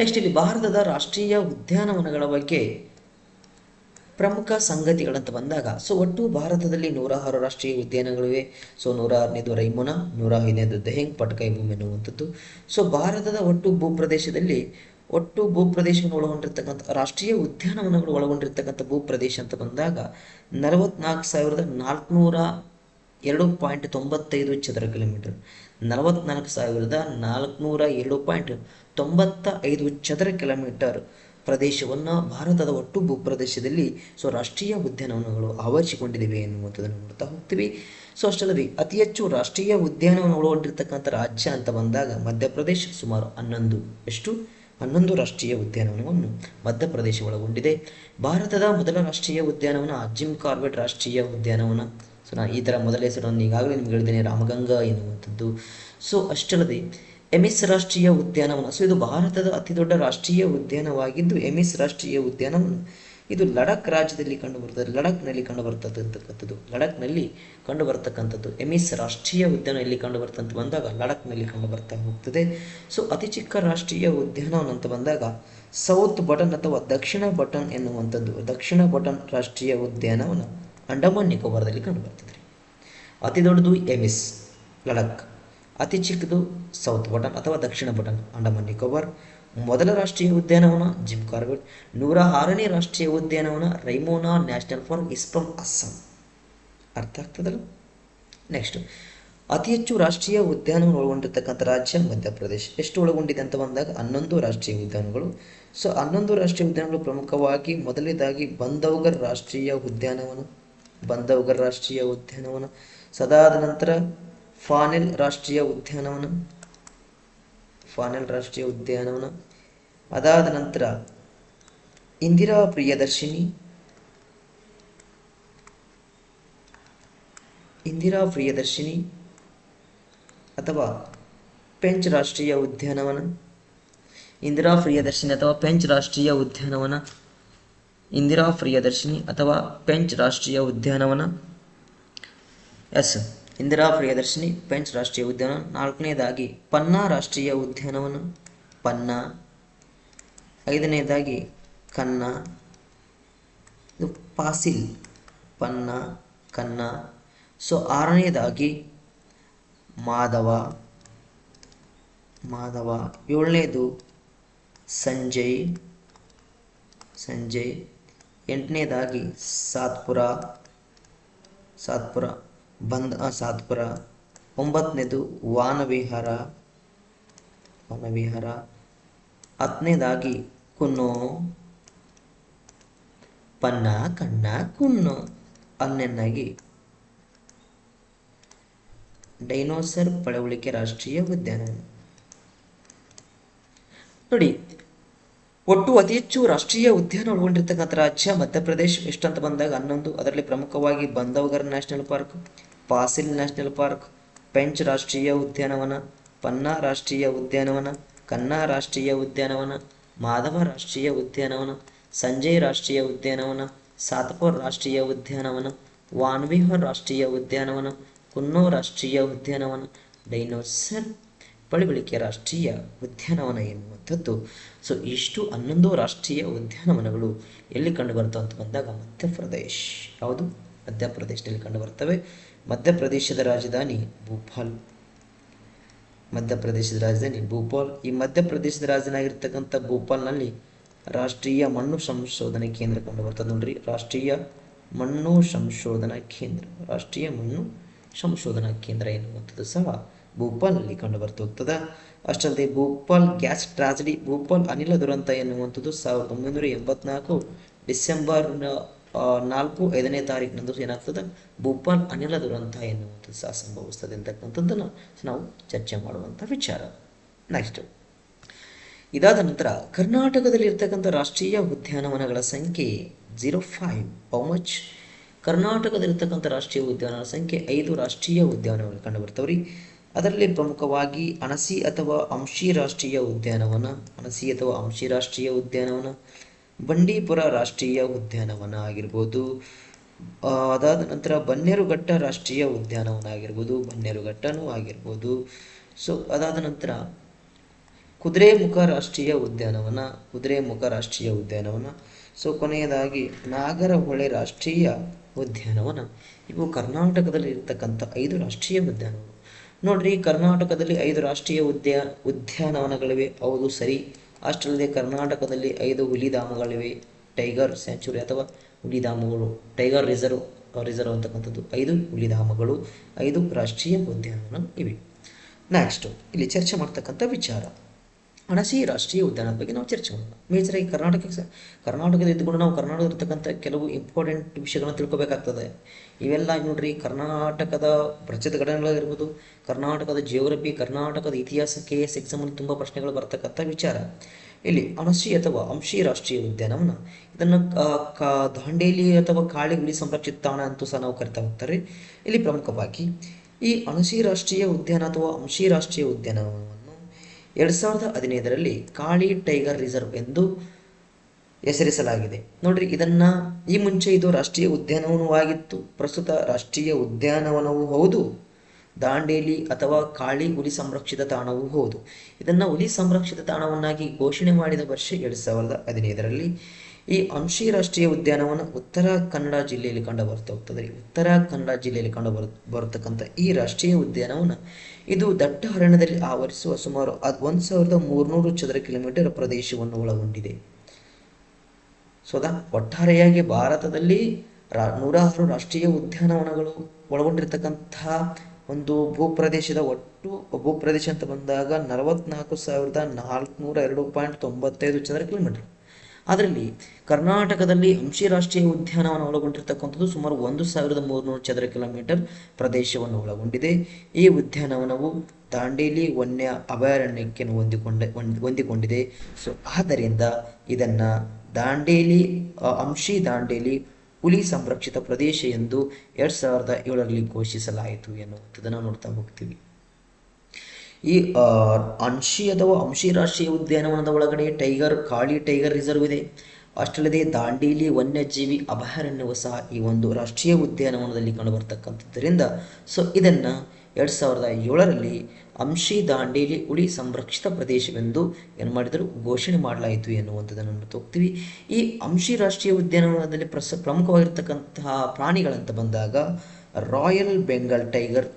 ನೆಕ್ಸ್ಟ್ ಇಲ್ಲಿ ಭಾರತದ ರಾಷ್ಟ್ರೀಯ ಉದ್ಯಾನವನಗಳ ಬಗ್ಗೆ ಪ್ರಮುಖ ಸಂಗತಿಗಳಂತ ಬಂದಾಗ ಒಟ್ಟು ಭಾರತದಲ್ಲಿ 106 ರಾಷ್ಟ್ರೀಯ ಉದ್ಯಾನಗಳಿವೆ. 106ನೇದು ರೈಮೋನಾ, 105ನೇದು ದೆಹೆಂಗ್ ಪಟ್ಕಾಯಿ ಭೂಮಿ ಎನ್ನುವಂಥದ್ದು. ಭಾರತದ ಒಟ್ಟು ಭೂಪ್ರದೇಶವನ್ನು ಒಳಗೊಂಡಿರ್ತಕ್ಕಂಥ ರಾಷ್ಟ್ರೀಯ ಉದ್ಯಾನವನಗಳು ಒಳಗೊಂಡಿರ್ತಕ್ಕಂಥ ಭೂಪ್ರದೇಶ ಅಂತ ಬಂದಾಗ 44,402.95 ಚದರ ಕಿಲೋಮೀಟರ್. 44,402.95 ಚದರ ಕಿಲೋಮೀಟರ್ ಪ್ರದೇಶವನ್ನು ಭಾರತದ ಒಟ್ಟು ಭೂಪ್ರದೇಶದಲ್ಲಿ ರಾಷ್ಟ್ರೀಯ ಉದ್ಯಾನವನಗಳು ಆವರಿಸಿಕೊಂಡಿವೆ ಎನ್ನುವಂಥದ್ದನ್ನು ನೋಡ್ತಾ ಹೋಗ್ತೀವಿ. ಅಷ್ಟಲ್ಲದೆ ಅತಿ ಹೆಚ್ಚು ರಾಷ್ಟ್ರೀಯ ಉದ್ಯಾನವನ ಒಳಗೊಂಡಿರ್ತಕ್ಕಂಥ ರಾಜ್ಯ ಅಂತ ಬಂದಾಗ ಮಧ್ಯಪ್ರದೇಶ ಸುಮಾರು 11 ರಾಷ್ಟ್ರೀಯ ಉದ್ಯಾನವನವನ್ನು ಮಧ್ಯಪ್ರದೇಶ ಒಳಗೊಂಡಿದೆ. ಭಾರತದ ಮೊದಲ ರಾಷ್ಟ್ರೀಯ ಉದ್ಯಾನವನ ಜಿಮ್ ಕಾರ್ಬೆಟ್ ರಾಷ್ಟ್ರೀಯ ಉದ್ಯಾನವನ. ಈ ಥರ ಮೊದಲ ಹೆಸರನ್ನು ಈಗಾಗಲೇ ನಿಮ್ಗೆ ಹೇಳಿದ್ದೇನೆ, ರಾಮಗಂಗಾ ಎನ್ನುವಂಥದ್ದು. ಅಷ್ಟಲ್ಲದೆ ಎಮಿಸ್ ರಾಷ್ಟ್ರೀಯ ಉದ್ಯಾನವನ. ಇದು ಭಾರತದ ಅತಿ ದೊಡ್ಡ ರಾಷ್ಟ್ರೀಯ ಉದ್ಯಾನವಾಗಿದ್ದು ಎಮಿಸ್ ರಾಷ್ಟ್ರೀಯ ಉದ್ಯಾನವನ ಇದು ಲಡಾಖ್ ರಾಜ್ಯದಲ್ಲಿ ಕಂಡುಬರುತ್ತದೆ. ಲಡಾಖ್ನಲ್ಲಿ ಕಂಡುಬರ್ತಕ್ಕಂಥದ್ದು ಎಮಿಸ್ ರಾಷ್ಟ್ರೀಯ ಉದ್ಯಾನ ಎಲ್ಲಿ ಕಂಡುಬರ್ತಂತ ಬಂದಾಗ ಲಡಾಖ್ನಲ್ಲಿ ಕಂಡುಬರ್ತಾ ಹೋಗ್ತದೆ. ಅತಿ ಚಿಕ್ಕ ರಾಷ್ಟ್ರೀಯ ಉದ್ಯಾನವನ ಅಂತ ಬಂದಾಗ ಸೌತ್ ಬಟನ್ ಅಥವಾ ದಕ್ಷಿಣ ಬಟನ್ ಎನ್ನುವಂಥದ್ದು. ದಕ್ಷಿಣ ಬಟನ್ ರಾಷ್ಟ್ರೀಯ ಉದ್ಯಾನವನ ಅಂಡಮಾನ್ ನಿಕೋಬಾರದಲ್ಲಿ ಕಂಡುಬರ್ತದೆ. ಅತಿ ದೊಡ್ಡದು ಎಮಿಸ್ ಲಡಾಖ್, ಅತಿ ಚಿಕ್ಕದು ಸೌತ್ ಬಟನ್ ಅಥವಾ ದಕ್ಷಿಣ ಬಟನ್ ಅಂಡಮಾನ್ ನಿಕೋಬಾರ್. ಮೊದಲ ರಾಷ್ಟ್ರೀಯ ಉದ್ಯಾನವನ ಜಿಮ್ ಕಾರ್ಬೆಟ್. 106ನೇ ರಾಷ್ಟ್ರೀಯ ಉದ್ಯಾನವನ Raimona national park is from Assam. ಅರ್ಥ ಆಗ್ತದಲ್ಲ? ನೆಕ್ಸ್ಟ್, ಅತಿ ಹೆಚ್ಚು ರಾಷ್ಟ್ರೀಯ ಉದ್ಯಾನವನ ಒಳಗೊಂಡಿರ್ತಕ್ಕಂಥ ರಾಜ್ಯ ಮಧ್ಯಪ್ರದೇಶ. ಎಷ್ಟು ಒಳಗೊಂಡಿದೆ ಅಂತ ಬಂದಾಗ 11 ರಾಷ್ಟ್ರೀಯ ಉದ್ಯಾನಗಳು. 11 ರಾಷ್ಟ್ರೀಯ ಉದ್ಯಾನಗಳು ಪ್ರಮುಖವಾಗಿ ಮೊದಲನೇದಾಗಿ ಬಂಧವ್ಗರ್ ರಾಷ್ಟ್ರೀಯ ಉದ್ಯಾನವನ. ಅದಾದ ನಂತರ ಫಾನೆಲ್ ರಾಷ್ಟ್ರೀಯ ಉದ್ಯಾನವನ. ಅದಾದ ನಂತರ ಇಂದಿರಾ ಪ್ರಿಯದರ್ಶಿನಿ ಅಥವಾ ಪೆಂಚ್ ರಾಷ್ಟ್ರೀಯ ಉದ್ಯಾನವನ. ಇಂದಿರಾ ಪ್ರಿಯದರ್ಶಿನಿ ಅಥವಾ ಪೆಂಚ್ ರಾಷ್ಟ್ರೀಯ ಉದ್ಯಾನವನ. ಇಂದಿರಾ ಪ್ರಿಯದರ್ಶಿನಿ ಪೆಂಚ್ ರಾಷ್ಟ್ರೀಯ ಉದ್ಯಾನವನ. 4ನೇದಾಗಿ ಪನ್ನಾ ರಾಷ್ಟ್ರೀಯ ಉದ್ಯಾನವನ. 5ನೇದಾಗಿ ಕನ್ನಾ. ಇದು ಪಾಸಿಲ್, ಪನ್ನಾ, ಕನ್ನಾ. 6ನೇದಾಗಿ ಮಾಧವ. 7ನೇದು ಸಂಜಯ್. 8ನೇದಾಗಿ ಸಾತ್ಪುರ. 9ನೇದು ವಾನವಿಹಾರ. 10ನೇದಾಗಿ ಕುನ್ನೋ. ಪನ್ನಾ, ಕನ್ನಾ, ಕುನ್ನೋ. 11ನೇದಾಗಿ ಡೈನೋಸರ್ ಪಳವಳಿಕೆ ರಾಷ್ಟ್ರೀಯ ಉದ್ಯಾನವನ. ನೋಡಿ, ಒಟ್ಟು ಅತಿ ಹೆಚ್ಚು ರಾಷ್ಟ್ರೀಯ ಉದ್ಯಾನ ಒಳಗೊಂಡಿರ್ತಕ್ಕಂಥ ರಾಜ್ಯ ಮಧ್ಯಪ್ರದೇಶ. ಎಷ್ಟಂತ ಬಂದಾಗ 11. ಅದರಲ್ಲಿ ಪ್ರಮುಖವಾಗಿ Bandhavgarh national park, fossil national park, Pench ರಾಷ್ಟ್ರೀಯ ಉದ್ಯಾನವನ, ಪನ್ನಾ ರಾಷ್ಟ್ರೀಯ ಉದ್ಯಾನವನ, ಕನ್ನಾ ರಾಷ್ಟ್ರೀಯ ಉದ್ಯಾನವನ, ಮಾಧವ ರಾಷ್ಟ್ರೀಯ ಉದ್ಯಾನವನ, ಸಂಜಯ್ ರಾಷ್ಟ್ರೀಯ ಉದ್ಯಾನವನ, ಸಾತ್ಪುರ್ ರಾಷ್ಟ್ರೀಯ ಉದ್ಯಾನವನ, ವಾನ್ವಿಹಾರ್ ರಾಷ್ಟ್ರೀಯ ಉದ್ಯಾನವನ, ಕುನ್ನೋ ರಾಷ್ಟ್ರೀಯ ಉದ್ಯಾನವನ, ಡೈನೋಸರ್ ಪಳವಳಿಕೆ ರಾಷ್ಟ್ರೀಯ ಉದ್ಯಾನವನ ಎನ್ನುವಂಥದ್ದು. ಇಷ್ಟು 11 ರಾಷ್ಟ್ರೀಯ ಉದ್ಯಾನವನಗಳು ಎಲ್ಲಿ ಕಂಡುಬರ್ತವೆ ಅಂತ ಬಂದಾಗ ಮಧ್ಯಪ್ರದೇಶ್. ಯಾವುದು? ಮಧ್ಯಪ್ರದೇಶದಲ್ಲಿ ಕಂಡುಬರ್ತವೆ. ಮಧ್ಯಪ್ರದೇಶದ ರಾಜಧಾನಿ ಭೋಪಾಲ್. ಈ ಮಧ್ಯಪ್ರದೇಶದ ರಾಜಧಾನಿ ಆಗಿರ್ತಕ್ಕಂಥ ಭೋಪಾಲ್ನಲ್ಲಿ ರಾಷ್ಟ್ರೀಯ ಮಣ್ಣು ಸಂಶೋಧನಾ ಕೇಂದ್ರ ಕಂಡುಬರ್ತದೆ. ನೋಡ್ರಿ, ರಾಷ್ಟ್ರೀಯ ಮಣ್ಣು ಸಂಶೋಧನಾ ಕೇಂದ್ರ ಎನ್ನುವಂಥದ್ದು ಸಹ ಭೋಪಾಲ್ನಲ್ಲಿ ಕಂಡುಬರ್ತಾ ಹೋಗ್ತದೆ. ಅಷ್ಟಲ್ಲದೆ ಭೋಪಾಲ್ ಗ್ಯಾಸ್ ಟ್ರಾಜಿಡಿ, ಭೋಪಾಲ್ ಅನಿಲ ದುರಂತ ಎನ್ನುವಂಥದ್ದು 1984 ಡಿಸೆಂಬರ್ 5ನೇ ತಾರೀಕಿನಂದು ಏನಾಗ್ತದೆ, ಭೋಪಾಲ್ ಅನಿಲ ದುರಂತ ಎನ್ನುವಂಥದ್ದು ಸಹ ಸಂಭವಿಸ್ತದೆ ಅಂತಕ್ಕಂಥದ್ದನ್ನು ನಾವು ಚರ್ಚೆ ಮಾಡುವಂಥ ವಿಚಾರ. ನೆಕ್ಸ್ಟ್, ಇದಾದ ನಂತರ ಕರ್ನಾಟಕದಲ್ಲಿ ಇರ್ತಕ್ಕಂಥ ರಾಷ್ಟ್ರೀಯ ಉದ್ಯಾನವನಗಳ ಸಂಖ್ಯೆ 05. How much? ಕರ್ನಾಟಕದಲ್ಲಿರ್ತಕ್ಕಂಥ ರಾಷ್ಟ್ರೀಯ ಉದ್ಯಾನವನ ಸಂಖ್ಯೆ 5 ರಾಷ್ಟ್ರೀಯ ಉದ್ಯಾನವನಗಳು ಕಂಡುಬರ್ತವ್ರಿ. ಅದರಲ್ಲಿ ಪ್ರಮುಖವಾಗಿ ಅಣಸಿ ಅಥವಾ ಅಂಶಿ ರಾಷ್ಟ್ರೀಯ ಉದ್ಯಾನವನ, ಬಂಡೀಪುರ ರಾಷ್ಟ್ರೀಯ ಉದ್ಯಾನವನ ಆಗಿರ್ಬೋದು. ಅದಾದ ನಂತರ ಬನ್ನೇರುಘಟ್ಟ ರಾಷ್ಟ್ರೀಯ ಉದ್ಯಾನವನ ಆಗಿರ್ಬೋದು. ಅದಾದ ನಂತರ ಕುದುರೆಮುಖ ರಾಷ್ಟ್ರೀಯ ಉದ್ಯಾನವನ. ಸೊ ಕೊನೆಯದಾಗಿ ನಾಗರಹೊಳೆ ರಾಷ್ಟ್ರೀಯ ಉದ್ಯಾನವನ. ಇವು ಕರ್ನಾಟಕದಲ್ಲಿ ಇರತಕ್ಕಂಥ 5 ರಾಷ್ಟ್ರೀಯ ಉದ್ಯಾನವನ. ನೋಡ್ರಿ, ಕರ್ನಾಟಕದಲ್ಲಿ 5 ರಾಷ್ಟ್ರೀಯ ಉದ್ಯಾನವನಗಳಿವೆ. ಹೌದು, ಸರಿ. ಅಷ್ಟಲ್ಲದೆ ಕರ್ನಾಟಕದಲ್ಲಿ 5 ಹುಲಿಧಾಮಗಳಿವೆ. ಟೈಗರ್ ಸ್ಯಾಂಚುರಿ ಅಥವಾ ಹುಲಿಧಾಮಗಳು, ಟೈಗರ್ ರಿಸರ್ವ್ ಅಂತಕ್ಕಂಥದ್ದು 5 ಹುಲಿಧಾಮಗಳು, 5 ರಾಷ್ಟ್ರೀಯ ಉದ್ಯಾನವನ ಇವೆ. ನೆಕ್ಸ್ಟ್ ಇಲ್ಲಿ ಚರ್ಚೆ ಮಾಡ್ತಕ್ಕಂಥ ವಿಚಾರ ಅಣಸಿ ರಾಷ್ಟ್ರೀಯ ಉದ್ಯಾನದ ಬಗ್ಗೆ ನಾವು ಚರ್ಚೆ ಮಾಡೋಣ. ಮೇಜರಾಗಿ ಕರ್ನಾಟಕದ ಇದ್ದುಕೊಂಡು ನಾವು ಕರ್ನಾಟಕದ ಇರ್ತಕ್ಕಂಥ ಕೆಲವು ಇಂಪಾರ್ಟೆಂಟ್ ವಿಷಯಗಳನ್ನು ತಿಳ್ಕೊಬೇಕಾಗ್ತದೆ. ಇವೆಲ್ಲ ನೋಡ್ರಿ, ಕರ್ನಾಟಕದ ಪ್ರಚಲಿತ ಘಟನೆಗಳಿರ್ಬೋದು, ಕರ್ನಾಟಕದ ಜಿಯೋಗ್ರಫಿ, ಕರ್ನಾಟಕದ ಇತಿಹಾಸ, KS ಎಕ್ಸಾಮಲ್ಲಿ ತುಂಬ ಪ್ರಶ್ನೆಗಳು ಬರ್ತಕ್ಕಂಥ ವಿಚಾರ. ಇಲ್ಲಿ ಅಣಸಿ ಅಥವಾ ಅಂಶಿ ರಾಷ್ಟ್ರೀಯ ಉದ್ಯಾನವನ, ಇದನ್ನು ದಾಂಡೇಲಿ ಅಥವಾ ಕಾಳಿ ಹುಲಿ ಸಂರಕ್ಷಿತ ತಾಣ ಅಂತೂ ಸಹ ನಾವು ಕರಿತಾ ಹೋಗ್ತಾರೆ. ಇಲ್ಲಿ ಪ್ರಮುಖವಾಗಿ ಈ ಅಣಸಿ ರಾಷ್ಟ್ರೀಯ ಉದ್ಯಾನ ಅಥವಾ ಅಂಶಿ ರಾಷ್ಟ್ರೀಯ ಉದ್ಯಾನವನವನ್ನು 2015ರಲ್ಲಿ ಕಾಳಿ ಟೈಗರ್ ರಿಸರ್ವ್ ಎಂದು ಹೆಸರಿಸಲಾಗಿದೆ. ನೋಡ್ರಿ, ಈ ಮುಂಚೆ ಇದು ರಾಷ್ಟ್ರೀಯ ಉದ್ಯಾನವನವಾಗಿತ್ತು. ಪ್ರಸ್ತುತ ರಾಷ್ಟ್ರೀಯ ಉದ್ಯಾನವನವೂ ಹೌದು, ದಾಂಡೇಲಿ ಅಥವಾ ಕಾಳಿ ಹುಲಿ ಸಂರಕ್ಷಿತ ತಾಣವೂ ಹೌದು. ಹುಲಿ ಸಂರಕ್ಷಿತ ತಾಣವನ್ನಾಗಿ ಘೋಷಣೆ ಮಾಡಿದ ವರ್ಷ 2015ರಲ್ಲಿ. ಈ ಅಂಶಿ ರಾಷ್ಟ್ರೀಯ ಉದ್ಯಾನವನ ಉತ್ತರ ಕನ್ನಡ ಜಿಲ್ಲೆಯಲ್ಲಿ ಕಂಡು ಬರ್ತಾ ಹೋಗ್ತದೆ. ಉತ್ತರ ಕನ್ನಡ ಜಿಲ್ಲೆಯಲ್ಲಿ ಬರತಕ್ಕಂಥ ಈ ರಾಷ್ಟ್ರೀಯ ಉದ್ಯಾನವನ ಇದು ದಟ್ಟ ಅರಣ್ಯದಲ್ಲಿ ಆವರಿಸುವ ಸುಮಾರು 1300 ಚದರ ಕಿಲೋಮೀಟರ್ ಪ್ರದೇಶವನ್ನು ಒಳಗೊಂಡಿದೆ. ಒಟ್ಟಾರೆಯಾಗಿ ಭಾರತದಲ್ಲಿ 106 ರಾಷ್ಟ್ರೀಯ ಉದ್ಯಾನವನಗಳು ಒಳಗೊಂಡಿರ್ತಕ್ಕಂತಹ ಒಂದು ಒಟ್ಟು ಭೂಪ್ರದೇಶ ಅಂತ ಬಂದಾಗ 44,402.95 ಚದರ ಕಿಲೋಮೀಟರ್. ಅದರಲ್ಲಿ ಕರ್ನಾಟಕದಲ್ಲಿ ಅಂಶಿ ರಾಷ್ಟ್ರೀಯ ಉದ್ಯಾನವನ ಒಳಗೊಂಡಿರ್ತಕ್ಕಂಥದ್ದು ಸುಮಾರು 1,300 ಚದರ ಕಿಲೋಮೀಟರ್ ಪ್ರದೇಶವನ್ನು ಒಳಗೊಂಡಿದೆ. ಈ ಉದ್ಯಾನವನವು ದಾಂಡೇಲಿ ವನ್ಯ ಅಭಯಾರಣ್ಯಕ್ಕೆ ಹೊಂದಿಕೊಂಡಿದೆ. ಸೊ ಆದ್ದರಿಂದ ಇದನ್ನ ದಾಂಡೇಲಿ ಹುಲಿ ಸಂರಕ್ಷಿತ ಪ್ರದೇಶ ಎಂದು 2007ರಲ್ಲಿ ಘೋಷಿಸಲಾಯಿತು ಎನ್ನುವಂಥದ್ದನ್ನು ನೋಡ್ತಾ ಹೋಗ್ತೀವಿ. ಈ ಅಂಶಿ ಅಥವಾ ಅಂಶಿ ರಾಷ್ಟ್ರೀಯ ಉದ್ಯಾನವನದ ಒಳಗಡೆ ಕಾಳಿ ಟೈಗರ್ ರಿಸರ್ವ್ ಇದೆ. ಅಷ್ಟಲ್ಲದೆ ದಾಂಡೇಲಿ ವನ್ಯಜೀವಿ ಅಭಯಾರಣ್ಯವು ಸಹ ಈ ಒಂದು ರಾಷ್ಟ್ರೀಯ ಉದ್ಯಾನವನದಲ್ಲಿ ಕಂಡುಬರ್ತಕ್ಕಂಥದ್ದರಿಂದ ಸೊ ಇದನ್ನ 2007ರಲ್ಲಿ ಅಂಶಿ ದಾಂಡೇಲಿ ಹುಲಿ ಸಂರಕ್ಷಿತ ಪ್ರದೇಶವೆಂದು ಘೋಷಣೆ ಮಾಡಲಾಯಿತು ಎನ್ನುವಂಥದ್ದನ್ನು ನೋಡ್ತಾ ಹೋಗ್ತೀವಿ. ಈ ಅಂಶಿ ರಾಷ್ಟ್ರೀಯ ಉದ್ಯಾನವನದಲ್ಲಿ ಪ್ರಮುಖವಾಗಿರ್ತಕ್ಕಂತಹ ಪ್ರಾಣಿಗಳಂತ ಬಂದಾಗ ರಾಯಲ್ ಬೆಂಗಾಲ್ ಟೈಗರ್,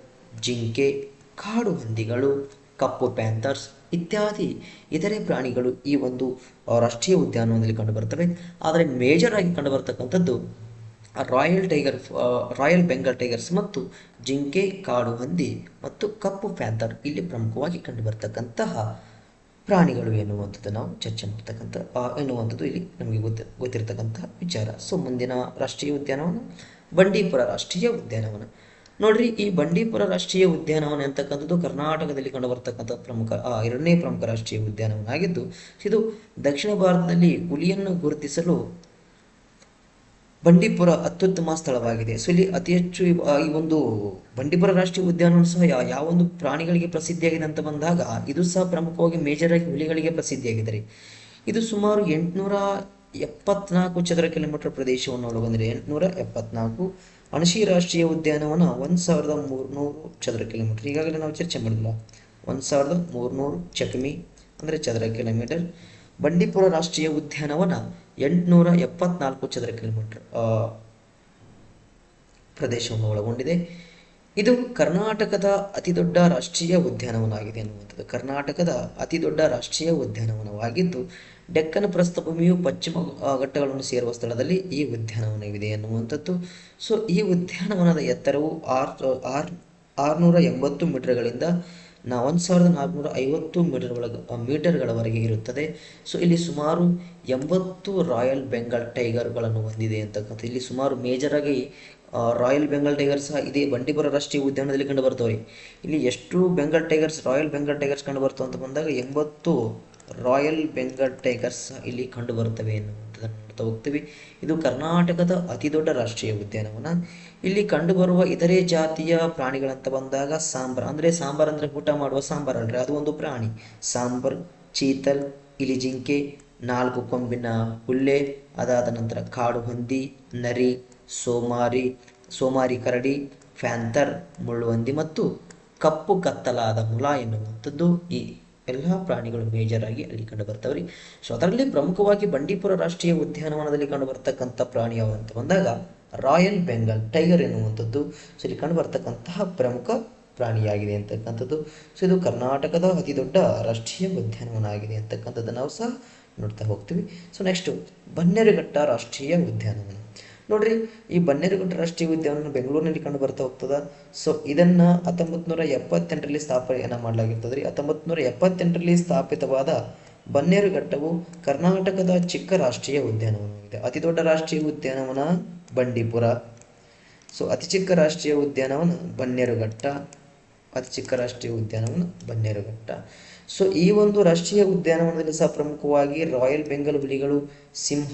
ಜಿಂಕೆ, ಕಾಡು ಹಂದಿಗಳು, ಕಪ್ಪು ಪ್ಯಾಂಥರ್ಸ್ ಇತ್ಯಾದಿ ಇತರೆ ಪ್ರಾಣಿಗಳು ಈ ಒಂದು ರಾಷ್ಟ್ರೀಯ ಉದ್ಯಾನವನದಲ್ಲಿ ಕಂಡುಬರ್ತವೆ. ಆದರೆ ಮೇಜರ್ ಆಗಿ ಕಂಡುಬರ್ತಕ್ಕಂಥದ್ದು ರಾಯಲ್ ಬೆಂಗಾಲ್ ಟೈಗರ್ಸ್ ಮತ್ತು ಜಿಂಕೆ, ಕಾಡು ಹಂದಿ ಮತ್ತು ಕಪ್ಪು ಪ್ಯಾಂಥರ್ ಇಲ್ಲಿ ಪ್ರಮುಖವಾಗಿ ಕಂಡುಬರ್ತಕ್ಕಂತಹ ಪ್ರಾಣಿಗಳು ಎನ್ನುವಂಥದ್ದು ನಾವು ಚರ್ಚೆ ಎನ್ನುವಂಥದ್ದು ಇಲ್ಲಿ ನಮಗೆ ಗೊತ್ತಿರತಕ್ಕಂತಹ ವಿಚಾರ. ಸೊ ಮುಂದಿನ ರಾಷ್ಟ್ರೀಯ ಉದ್ಯಾನವನ ಬಂಡೀಪುರ ರಾಷ್ಟ್ರೀಯ ಉದ್ಯಾನವನ. ನೋಡ್ರಿ, ಈ ಬಂಡೀಪುರ ರಾಷ್ಟ್ರೀಯ ಉದ್ಯಾನವನ ಅಂತಕ್ಕಂಥದ್ದು ಕರ್ನಾಟಕದಲ್ಲಿ ಕಂಡುಬರ್ತಕ್ಕಂಥ ಎರಡನೇ ಪ್ರಮುಖ ರಾಷ್ಟ್ರೀಯ ಉದ್ಯಾನವನ ಆಗಿದ್ದು, ಇದು ದಕ್ಷಿಣ ಭಾರತದಲ್ಲಿ ಹುಲಿಯನ್ನು ಗುರುತಿಸಲು ಬಂಡೀಪುರ ಅತ್ಯುತ್ತಮ ಸ್ಥಳವಾಗಿದೆ. ಸೊ ಇಲ್ಲಿ ಅತಿ ಹೆಚ್ಚು ಈ ಒಂದು ಬಂಡೀಪುರ ರಾಷ್ಟ್ರೀಯ ಉದ್ಯಾನವನ ಸಹ ಯಾವೊಂದು ಪ್ರಾಣಿಗಳಿಗೆ ಪ್ರಸಿದ್ಧಿಯಾಗಿದೆ ಅಂತ ಬಂದಾಗ ಇದು ಸಹ ಪ್ರಮುಖವಾಗಿ ಮೇಜರ್ ಆಗಿ ಹುಲಿಗಳಿಗೆ ಪ್ರಸಿದ್ಧಿಯಾಗಿದೆ. ಇದು ಸುಮಾರು 874 ಚದರ ಕಿಲೋಮೀಟರ್ ಪ್ರದೇಶವನ್ನು ಒಳಗೊಂಡಿದೆ. 874. ಅಣಶಿ ರಾಷ್ಟ್ರೀಯ ಉದ್ಯಾನವನ 1300 ಚದರ ಕಿಲೋಮೀಟರ್. ಈಗಾಗಲೇ ನಾವು ಚರ್ಚೆ ಮಾಡಿಲ್ಲ, 1300 ಚಕಮಿ ಅಂದರೆ ಚದರ ಕಿಲೋಮೀಟರ್. ಬಂಡೀಪುರ ರಾಷ್ಟ್ರೀಯ ಉದ್ಯಾನವನ 874 ಚದರ ಕಿಲೋಮೀಟರ್ ಪ್ರದೇಶವನ್ನು ಒಳಗೊಂಡಿದೆ. ಇದು ಕರ್ನಾಟಕದ ಅತಿ ದೊಡ್ಡ ರಾಷ್ಟ್ರೀಯ ಉದ್ಯಾನವನವಾಗಿದೆ ಎನ್ನುವಂಥದ್ದು. ಕರ್ನಾಟಕದ ಅತಿ ದೊಡ್ಡ ರಾಷ್ಟ್ರೀಯ ಉದ್ಯಾನವನವಾಗಿದ್ದು ಡೆಕ್ಕನ್ ಪ್ರಸ್ಥಭೂಮಿಯು ಪಶ್ಚಿಮ ಘಟ್ಟಗಳನ್ನು ಸೇರುವ ಸ್ಥಳದಲ್ಲಿ ಈ ಉದ್ಯಾನವನವಿದೆ ಎನ್ನುವಂಥದ್ದು. ಸೊ ಈ ಉದ್ಯಾನವನದ ಎತ್ತರವು 680 ಮೀಟರ್ಗಳಿಂದ 1450 ಮೀಟರ್ಗಳವರೆಗೆ ಇರುತ್ತದೆ. ಸೊ ಇಲ್ಲಿ ಸುಮಾರು 80 ರಾಯಲ್ ಬೆಂಗಾಲ್ ಟೈಗರ್ಗಳನ್ನು ಹೊಂದಿದೆ ಅಂತಕ್ಕಂಥ. ಇಲ್ಲಿ ಸುಮಾರು ಮೇಜರ್ ಆಗಿ ರಾಯಲ್ ಬೆಂಗಾಲ್ ಟೈಗರ್ ಸಹ ಇದೇ ಬಂಡೀಪುರ ರಾಷ್ಟ್ರೀಯ ಉದ್ಯಾನದಲ್ಲಿ ಕಂಡು ಬರ್ತವೆ. ಇಲ್ಲಿ ಎಷ್ಟು ರಾಯಲ್ ಬೆಂಗಾಲ್ ಟೈಗರ್ಸ್ ಕಂಡು ಬರ್ತವೆ ಅಂತ ಬಂದಾಗ 80 ರಾಯಲ್ ಬೆಂಗಾಲ್ ಟೈಗರ್ಸ್ ಇಲ್ಲಿ ಕಂಡು ಬರುತ್ತವೆ ಎನ್ನುವಂಥದ್ದನ್ನು ನೋಡ್ತಾ ಹೋಗ್ತೀವಿ. ಇದು ಕರ್ನಾಟಕದ ಅತಿ ದೊಡ್ಡ ರಾಷ್ಟ್ರೀಯ ಉದ್ಯಾನವನ. ಇಲ್ಲಿ ಕಂಡುಬರುವ ಇತರೆ ಜಾತಿಯ ಪ್ರಾಣಿಗಳಂತ ಬಂದಾಗ ಸಾಂಬಾರ್ ಅಂದ್ರೆ ಊಟ ಮಾಡುವ ಸಾಂಬಾರ್ ಅಲ್ರಿ, ಅದು ಒಂದು ಪ್ರಾಣಿ. ಸಾಂಬಾರ್, ಚೀತಲ್, ಇಲಿಜಿಂಕೆ, 4 ಕೊಂಬಿನ ಹುಲ್ಲೆ, ಅದಾದ ನಂತರ ಕಾಡು ಹಂದಿ, ನರಿ, ಸೋಮಾರಿ ಕರಡಿ, ಫ್ಯಾಂಥರ್, ಮುಳ್ಳುಹಂದಿ ಮತ್ತು ಕಪ್ಪು ಕತ್ತಲಾದ ಮೊಲ ಎನ್ನುವಂಥದ್ದು ಈ ಎಲ್ಲ ಪ್ರಾಣಿಗಳು ಮೇಜರ್ ಆಗಿ ಅಲ್ಲಿ ಕಂಡು ಬರ್ತಾವ್ರಿ. ಸೊ ಅದರಲ್ಲಿ ಪ್ರಮುಖವಾಗಿ ಬಂಡೀಪುರ ರಾಷ್ಟ್ರೀಯ ಉದ್ಯಾನವನದಲ್ಲಿ ಕಂಡು ಬರ್ತಕ್ಕಂಥ ಪ್ರಾಣಿ ಯಾವುದು ಅಂತ ಬಂದಾಗ ರಾಯಲ್ ಬೆಂಗಾಲ್ ಟೈಗರ್ ಎನ್ನುವಂಥದ್ದು ಸೊ ಇಲ್ಲಿ ಕಂಡು ಬರ್ತಕ್ಕಂತಹ ಪ್ರಮುಖ ಪ್ರಾಣಿಯಾಗಿದೆ ಅಂತಕ್ಕಂಥದ್ದು. ಸೊ ಇದು ಕರ್ನಾಟಕದ ಅತಿ ದೊಡ್ಡ ರಾಷ್ಟ್ರೀಯ ಉದ್ಯಾನವನ ಆಗಿದೆ ಅಂತಕ್ಕಂಥದ್ದು ನಾವು ಸಹ ನೋಡ್ತಾ ಹೋಗ್ತೀವಿ. ಸೊ ನೆಕ್ಸ್ಟ್ ಬನ್ನೇರುಘಟ್ಟ ರಾಷ್ಟ್ರೀಯ ಉದ್ಯಾನವನ. ನೋಡ್ರಿ, ಈ ಬನ್ನೇರುಘಟ್ಟ ರಾಷ್ಟ್ರೀಯ ಉದ್ಯಾನವನ ಬೆಂಗಳೂರಿನಲ್ಲಿ ಕಂಡು ಬರ್ತಾ ಹೋಗ್ತದ. ಸೊ ಇದನ್ನ 1978ರಲ್ಲಿ ಸ್ಥಾಪನೆಯನ್ನ ಮಾಡಲಾಗಿರ್ತದ್ರಿ. 1978ರಲ್ಲಿ ಸ್ಥಾಪಿತವಾದ ಬನ್ನೇರುಘಟ್ಟವು ಕರ್ನಾಟಕದ ಚಿಕ್ಕ ರಾಷ್ಟ್ರೀಯ ಉದ್ಯಾನವನವಾಗಿದೆ. ಅತಿ ದೊಡ್ಡ ರಾಷ್ಟ್ರೀಯ ಉದ್ಯಾನವನ ಬಂಡೀಪುರ. ಸೊ ಅತಿ ಚಿಕ್ಕ ರಾಷ್ಟ್ರೀಯ ಉದ್ಯಾನವನ ಬನ್ನೇರುಘಟ್ಟ. ಅತಿ ಚಿಕ್ಕ ರಾಷ್ಟ್ರೀಯ ಉದ್ಯಾನವನ ಬನ್ನೇರುಘಟ್ಟ. ಸೊ ಈ ಒಂದು ರಾಷ್ಟ್ರೀಯ ಉದ್ಯಾನವನದಲ್ಲಿ ಸಹ ಪ್ರಮುಖವಾಗಿ ರಾಯಲ್ ಬೆಂಗಾಲ್ ಹುಲಿಗಳು, ಸಿಂಹ,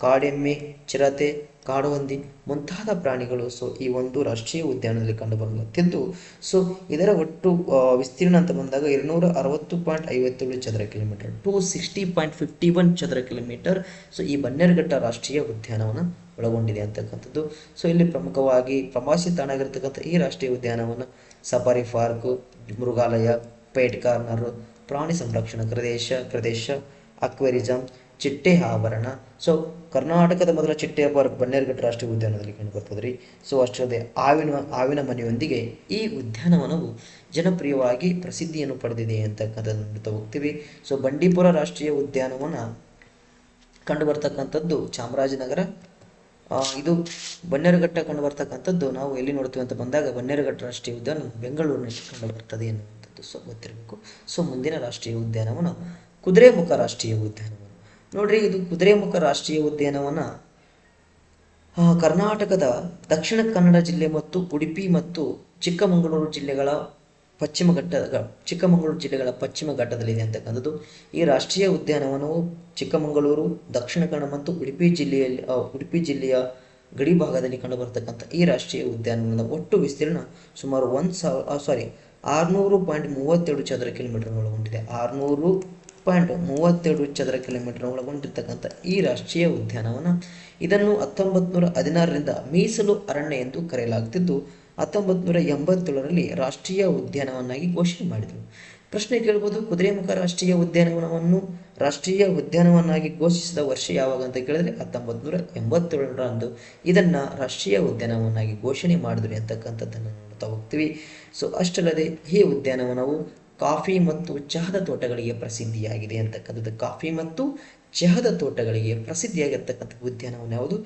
ಕಾಡೆಮ್ಮೆ, ಚಿರತೆ, ಕಾಡುಹಂದಿ ಮುಂತಾದ ಪ್ರಾಣಿಗಳು ಸೊ ಈ ಒಂದು ರಾಷ್ಟ್ರೀಯ ಉದ್ಯಾನದಲ್ಲಿ ಕಂಡುಬರುತ್ತಿದ್ದು, ಸೊ ಇದರ ಒಟ್ಟು ವಿಸ್ತೀರ್ಣ ಅಂತ ಬಂದಾಗ 260.57 ಚದರ ಕಿಲೋಮೀಟರ್, 260.51 ಚದರ ಕಿಲೋಮೀಟರ್. ಸೊ ಈ ಬನ್ನೇರುಘಟ್ಟ ರಾಷ್ಟ್ರೀಯ ಉದ್ಯಾನವನ ಒಳಗೊಂಡಿದೆ ಅಂತಕ್ಕಂಥದ್ದು. ಸೊ ಇಲ್ಲಿ ಪ್ರಮುಖವಾಗಿ ಪ್ರವಾಸಿ ತಾಣ ಆಗಿರ್ತಕ್ಕಂಥ ಈ ರಾಷ್ಟ್ರೀಯ ಉದ್ಯಾನವನ ಸಫಾರಿ ಪಾರ್ಕ್, ಮೃಗಾಲಯ, ಪೇಟ್ ಕಾರ್ನರ್, ಪ್ರಾಣಿ ಸಂರಕ್ಷಣಾ ಪ್ರದೇಶ, ಅಕ್ವೇರಿಸಂ, ಚಿಟ್ಟೆ ಆವರಣ. ಸೊ ಕರ್ನಾಟಕದ ಮೊದಲ ಚಿಟ್ಟೆ ಪಾರ್ಕ್ ಬನ್ನೇರುಘಟ್ಟ ರಾಷ್ಟ್ರೀಯ ಉದ್ಯಾನದಲ್ಲಿ ಕಂಡು ಬರ್ತದ್ರಿ. ಸೊ ಅಷ್ಟೇ ಆವಿನ ಮನೆಯೊಂದಿಗೆ ಈ ಉದ್ಯಾನವನವು ಜನಪ್ರಿಯವಾಗಿ ಪ್ರಸಿದ್ಧಿಯನ್ನು ಪಡೆದಿದೆ ಅಂತಕ್ಕಂಥದ್ದು ನೋಡ್ತಾ ಹೋಗ್ತೀವಿ. ಸೊ ಬಂಡೀಪುರ ರಾಷ್ಟ್ರೀಯ ಉದ್ಯಾನವನ ಕಂಡು ಬರ್ತಕ್ಕಂಥದ್ದು ಚಾಮರಾಜನಗರ. ಇದು ಬನ್ನೇರುಘಟ್ಟ ಕಂಡು ಬರ್ತಕ್ಕಂಥದ್ದು ನಾವು ಎಲ್ಲಿ ನೋಡ್ತೀವಿ ಅಂತ ಬಂದಾಗ ಬನ್ನೇರುಘಟ್ಟ ರಾಷ್ಟ್ರೀಯ ಉದ್ಯಾನ ಬೆಂಗಳೂರಿನಲ್ಲಿ ಕಂಡು ಬರ್ತದೆ ಎನ್ನುವಂಥದ್ದು ಸೊ ಗೊತ್ತಿರಬೇಕು. ಸೊ ಮುಂದಿನ ರಾಷ್ಟ್ರೀಯ ಉದ್ಯಾನವನ ಕುದುರೆಮುಖ ರಾಷ್ಟ್ರೀಯ ಉದ್ಯಾನವನ. ನೋಡ್ರಿ, ಇದು ಕುದುರೆಮುಖ ರಾಷ್ಟ್ರೀಯ ಉದ್ಯಾನವನ ಕರ್ನಾಟಕದ ದಕ್ಷಿಣ ಕನ್ನಡ ಜಿಲ್ಲೆ ಮತ್ತು ಉಡುಪಿ ಮತ್ತು ಚಿಕ್ಕಮಗಳೂರು ಜಿಲ್ಲೆಗಳ ಪಶ್ಚಿಮ ಘಟ್ಟದಲ್ಲಿದೆ ಅಂತಕ್ಕಂಥದ್ದು. ಈ ರಾಷ್ಟ್ರೀಯ ಉದ್ಯಾನವನವು ಚಿಕ್ಕಮಗಳೂರು, ದಕ್ಷಿಣ ಕನ್ನಡ ಮತ್ತು ಉಡುಪಿ ಜಿಲ್ಲೆಯ ಗಡಿ ಭಾಗದಲ್ಲಿ ಕಂಡು ಬರತಕ್ಕಂಥ ಈ ರಾಷ್ಟ್ರೀಯ ಉದ್ಯಾನವನದ ಒಟ್ಟು ವಿಸ್ತೀರ್ಣ ಸುಮಾರು 600.32 ಚದರ ಕಿಲೋಮೀಟರ್ ಒಳಗೊಂಡಿದೆ. 600.32 ಚದರ ಕಿಲೋಮೀಟರ್ ಒಳಗೊಂಡಿರ್ತಕ್ಕಂಥ ಈ ರಾಷ್ಟ್ರೀಯ ಉದ್ಯಾನವನ ಇದನ್ನು 1916ರಿಂದ ಮೀಸಲು ಅರಣ್ಯ ಎಂದು ಕರೆಯಲಾಗುತ್ತಿದ್ದು 1987ರಲ್ಲಿ ರಾಷ್ಟ್ರೀಯ ಉದ್ಯಾನವನ್ನಾಗಿ ಘೋಷಣೆ ಮಾಡಿದರು. ಪ್ರಶ್ನೆ ಕೇಳ್ಬೋದು, ಕುದುರೆಮುಖ ರಾಷ್ಟ್ರೀಯ ಉದ್ಯಾನವನವನ್ನು ರಾಷ್ಟ್ರೀಯ ಉದ್ಯಾನವನ್ನಾಗಿ ಘೋಷಿಸಿದ ವರ್ಷ ಯಾವಾಗ ಅಂತ ಕೇಳಿದ್ರೆ 1987ರಂದು ಇದನ್ನ ರಾಷ್ಟ್ರೀಯ ಉದ್ಯಾನವನ್ನಾಗಿ ಘೋಷಣೆ ಮಾಡಿದ್ರು ಅಂತಕ್ಕಂಥದ್ದನ್ನು ನೋಡ್ತಾ ಹೋಗ್ತೀವಿ. ಸೊ ಅಷ್ಟಲ್ಲದೆ ಈ ಉದ್ಯಾನವನವು ಕಾಫಿ ಮತ್ತು ಚಹದ ತೋಟಗಳಿಗೆ ಪ್ರಸಿದ್ಧಿಯಾಗಿದೆ ಅಂತಕ್ಕಂಥದ್ದು. ಕಾಫಿ ಮತ್ತು ಚಹದ ತೋಟಗಳಿಗೆ ಪ್ರಸಿದ್ಧಿಯಾಗಿರ್ತಕ್ಕಂಥ ಉದ್ಯಾನವನ ಯಾವುದು?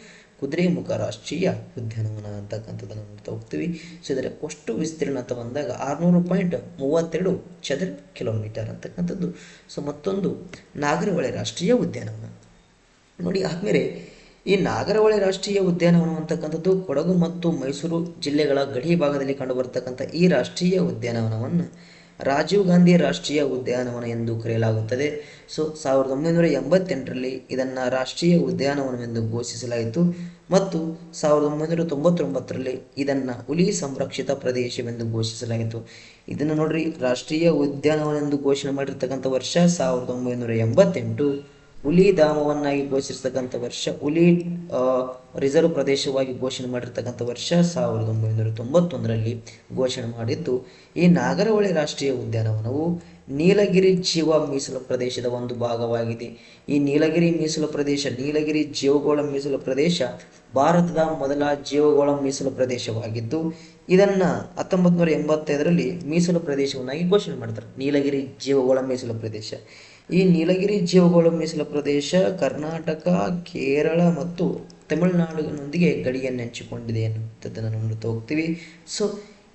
ಕುದುರೆಮುಖ ರಾಷ್ಟ್ರೀಯ ಉದ್ಯಾನವನ ಅಂತಕ್ಕಂಥದ್ದನ್ನು ನೋಡ್ತಾ ಹೋಗ್ತೀವಿ. ಸೊ ಇದರ ಅಷ್ಟು ವಿಸ್ತೀರ್ಣ ಅಂತ ಬಂದಾಗ 600.32 ಚದರ ಕಿಲೋಮೀಟರ್ ಅಂತಕ್ಕಂಥದ್ದು. ಸೊ ಮತ್ತೊಂದು ನಾಗರಹೊಳೆ ರಾಷ್ಟ್ರೀಯ ಉದ್ಯಾನವನ. ನೋಡಿ ಆದ್ಮೇಲೆ ಈ ನಾಗರಹೊಳೆ ರಾಷ್ಟ್ರೀಯ ಉದ್ಯಾನವನ ಅಂತಕ್ಕಂಥದ್ದು ಕೊಡಗು ಮತ್ತು ಮೈಸೂರು ಜಿಲ್ಲೆಗಳ ಗಡಿ ಭಾಗದಲ್ಲಿ ಕಂಡುಬರತಕ್ಕಂಥ ಈ ರಾಷ್ಟ್ರೀಯ ಉದ್ಯಾನವನವನ್ನು ರಾಜೀವ್ ಗಾಂಧಿ ರಾಷ್ಟ್ರೀಯ ಉದ್ಯಾನವನ ಎಂದು ಕರೆಯಲಾಗುತ್ತದೆ. ಸೊ 1988ರಲ್ಲಿ ಇದನ್ನು ರಾಷ್ಟ್ರೀಯ ಉದ್ಯಾನವನವೆಂದು ಘೋಷಿಸಲಾಯಿತು ಮತ್ತು 1999ರಲ್ಲಿ ಇದನ್ನು ಹುಲಿ ಸಂರಕ್ಷಿತ ಪ್ರದೇಶವೆಂದು ಘೋಷಿಸಲಾಯಿತು. ಇದನ್ನು ನೋಡ್ರಿ, ರಾಷ್ಟ್ರೀಯ ಉದ್ಯಾನವನ ಎಂದು ಘೋಷಣೆ ಮಾಡಿರ್ತಕ್ಕಂಥ ವರ್ಷ 1988, ಹುಲಿ ಧಾಮವನ್ನಾಗಿ ಘೋಷಿಸತಕ್ಕಂಥ ವರ್ಷ, ಹುಲಿ ರಿಸರ್ವ್ ಪ್ರದೇಶವಾಗಿ ಘೋಷಣೆ ಮಾಡಿರ್ತಕ್ಕಂಥ ವರ್ಷ 1991ರಲ್ಲಿ ಘೋಷಣೆ ಮಾಡಿದ್ದು. ಈ ನಾಗರಹೊಳೆ ರಾಷ್ಟ್ರೀಯ ಉದ್ಯಾನವನವು ನೀಲಗಿರಿ ಜೀವ ಮೀಸಲು ಪ್ರದೇಶದ ಒಂದು ಭಾಗವಾಗಿದೆ. ಈ ನೀಲಗಿರಿ ಜೀವಗೋಳ ಮೀಸಲು ಪ್ರದೇಶ ಭಾರತದ ಮೊದಲ ಜೀವಗೋಳ ಮೀಸಲು ಪ್ರದೇಶವಾಗಿದ್ದು ಇದನ್ನ 1985ರಲ್ಲಿ ಮೀಸಲು ಪ್ರದೇಶವನ್ನಾಗಿ ಘೋಷಣೆ ಮಾಡ್ತಾರೆ. ನೀಲಗಿರಿ ಜೀವಗೋಳ ಮೀಸಲು ಪ್ರದೇಶ. ಈ ನೀಲಗಿರಿ ಜೀವಗೋಳ ಮೀಸಲು ಪ್ರದೇಶ ಕರ್ನಾಟಕ, ಕೇರಳ ಮತ್ತು ತಮಿಳುನಾಡಿನೊಂದಿಗೆ ಗಡಿಯನ್ನು ಹಂಚಿಕೊಂಡಿದೆ ಎನ್ನುವಂಥದ್ದನ್ನು ನೋಡುತ್ತಾ ಹೋಗ್ತೀವಿ. ಸೊ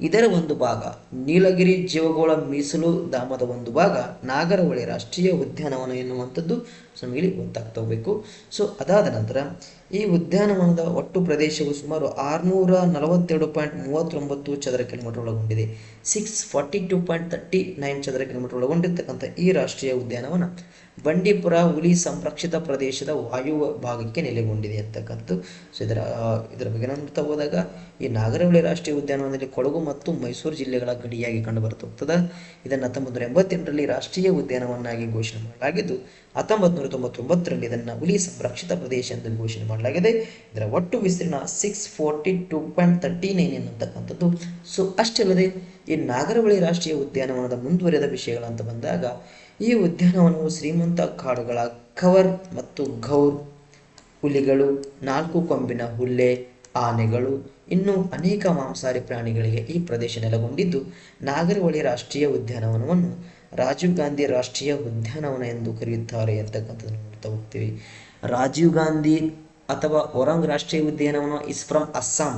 ಇದರ ಒಂದು ಭಾಗ ನೀಲಗಿರಿ ಜೀವಗೋಳ ಮೀಸಲು ಧಾಮದ ಒಂದು ಭಾಗ ನಾಗರಹೊಳೆ ರಾಷ್ಟ್ರೀಯ ಉದ್ಯಾನವನ ಎನ್ನುವಂಥದ್ದು ನಮಗೆ ಗೊತ್ತಾಗ್ತಾ ಹೋಗಬೇಕು. ಸೊ ಅದಾದ ನಂತರ ಈ ಉದ್ಯಾನವನದ ಒಟ್ಟು ಪ್ರದೇಶವು ಸುಮಾರು 642.39 ಚದರ ಕಿಲೋಮೀಟರ್ ಒಳಗೊಂಡಿದೆ. 642.39 ಚದರ ಕಿಲೋಮೀಟರ್ ಒಳಗೊಂಡಿರ್ತಕ್ಕಂಥ ಈ ರಾಷ್ಟ್ರೀಯ ಉದ್ಯಾನವನ ಬಂಡೀಪುರ ಹುಲಿ ಸಂರಕ್ಷಿತ ಪ್ರದೇಶದ ವಾಯುವ್ಯ ಭಾಗಕ್ಕೆ ನೆಲೆಗೊಂಡಿದೆ ಅಂತಕ್ಕಂಥದ್ದು. ಸೊ ಇದರ ಬಗ್ಗೆ ನೋಡ್ತಾ ಹೋದಾಗ ಈ ನಾಗರಹೊಳೆ ರಾಷ್ಟ್ರೀಯ ಉದ್ಯಾನವನದಲ್ಲಿ ಕೊಡಗು ಮತ್ತು ಮೈಸೂರು ಜಿಲ್ಲೆಗಳ ಗಡಿಯಾಗಿ ಕಂಡು ಬರ್ತಾ ಹೋಗ್ತದೆ. ಇದನ್ನು 1988ರಲ್ಲಿ ರಾಷ್ಟ್ರೀಯ ಉದ್ಯಾನವನ್ನಾಗಿ ಘೋಷಣೆ ಮಾಡಲಾಗಿದ್ದು 1999ರಲ್ಲಿ ಇದನ್ನು ಹುಲಿ ಸಂರಕ್ಷಿತ ಪ್ರದೇಶ ಎಂದು ಘೋಷಣೆ ಮಾಡಲಾಗಿದೆ. ಇದರ ಒಟ್ಟು ವಿಸ್ತೀರ್ಣ 642.39 ಎನ್ನುವಂತಕ್ಕಂಥದ್ದು. ಸೊ ಅಷ್ಟಲ್ಲದೆ ಈ ನಾಗರಹೊಳೆ ರಾಷ್ಟ್ರೀಯ ಉದ್ಯಾನವನದ ಮುಂದುವರೆದ ವಿಷಯಗಳಂತ ಬಂದಾಗ ಈ ಉದ್ಯಾನವನವು ಶ್ರೀಮಂತ ಕಾಡುಗಳ ಕವರ್ ಮತ್ತು ಗೌರ್ ಹುಲಿಗಳು, 4 ಕೊಂಬಿನ ಹುಲ್ಲೆ, ಆನೆಗಳು, ಇನ್ನೂ ಅನೇಕ ಮಾಂಸಾಹಾರಿ ಪ್ರಾಣಿಗಳಿಗೆ ಈ ಪ್ರದೇಶ ನೆಲೆಗೊಂಡಿದ್ದು, ನಾಗರಹೊಳೆ ರಾಷ್ಟ್ರೀಯ ಉದ್ಯಾನವನವನ್ನು ರಾಜೀವ್ ಗಾಂಧಿ ರಾಷ್ಟ್ರೀಯ ಉದ್ಯಾನವನ ಎಂದು ಕರೆಯುತ್ತಾರೆ ಅಂತಕ್ಕಂಥದ್ದನ್ನು ನೋಡ್ತಾ ಹೋಗ್ತೀವಿ. ರಾಜೀವ್ ಗಾಂಧಿ ಅಥವಾ ಒರಂಗ್ ರಾಷ್ಟ್ರೀಯ ಉದ್ಯಾನವನ ಇಸ್ ಫ್ರಮ್ ಅಸ್ಸಾಂ.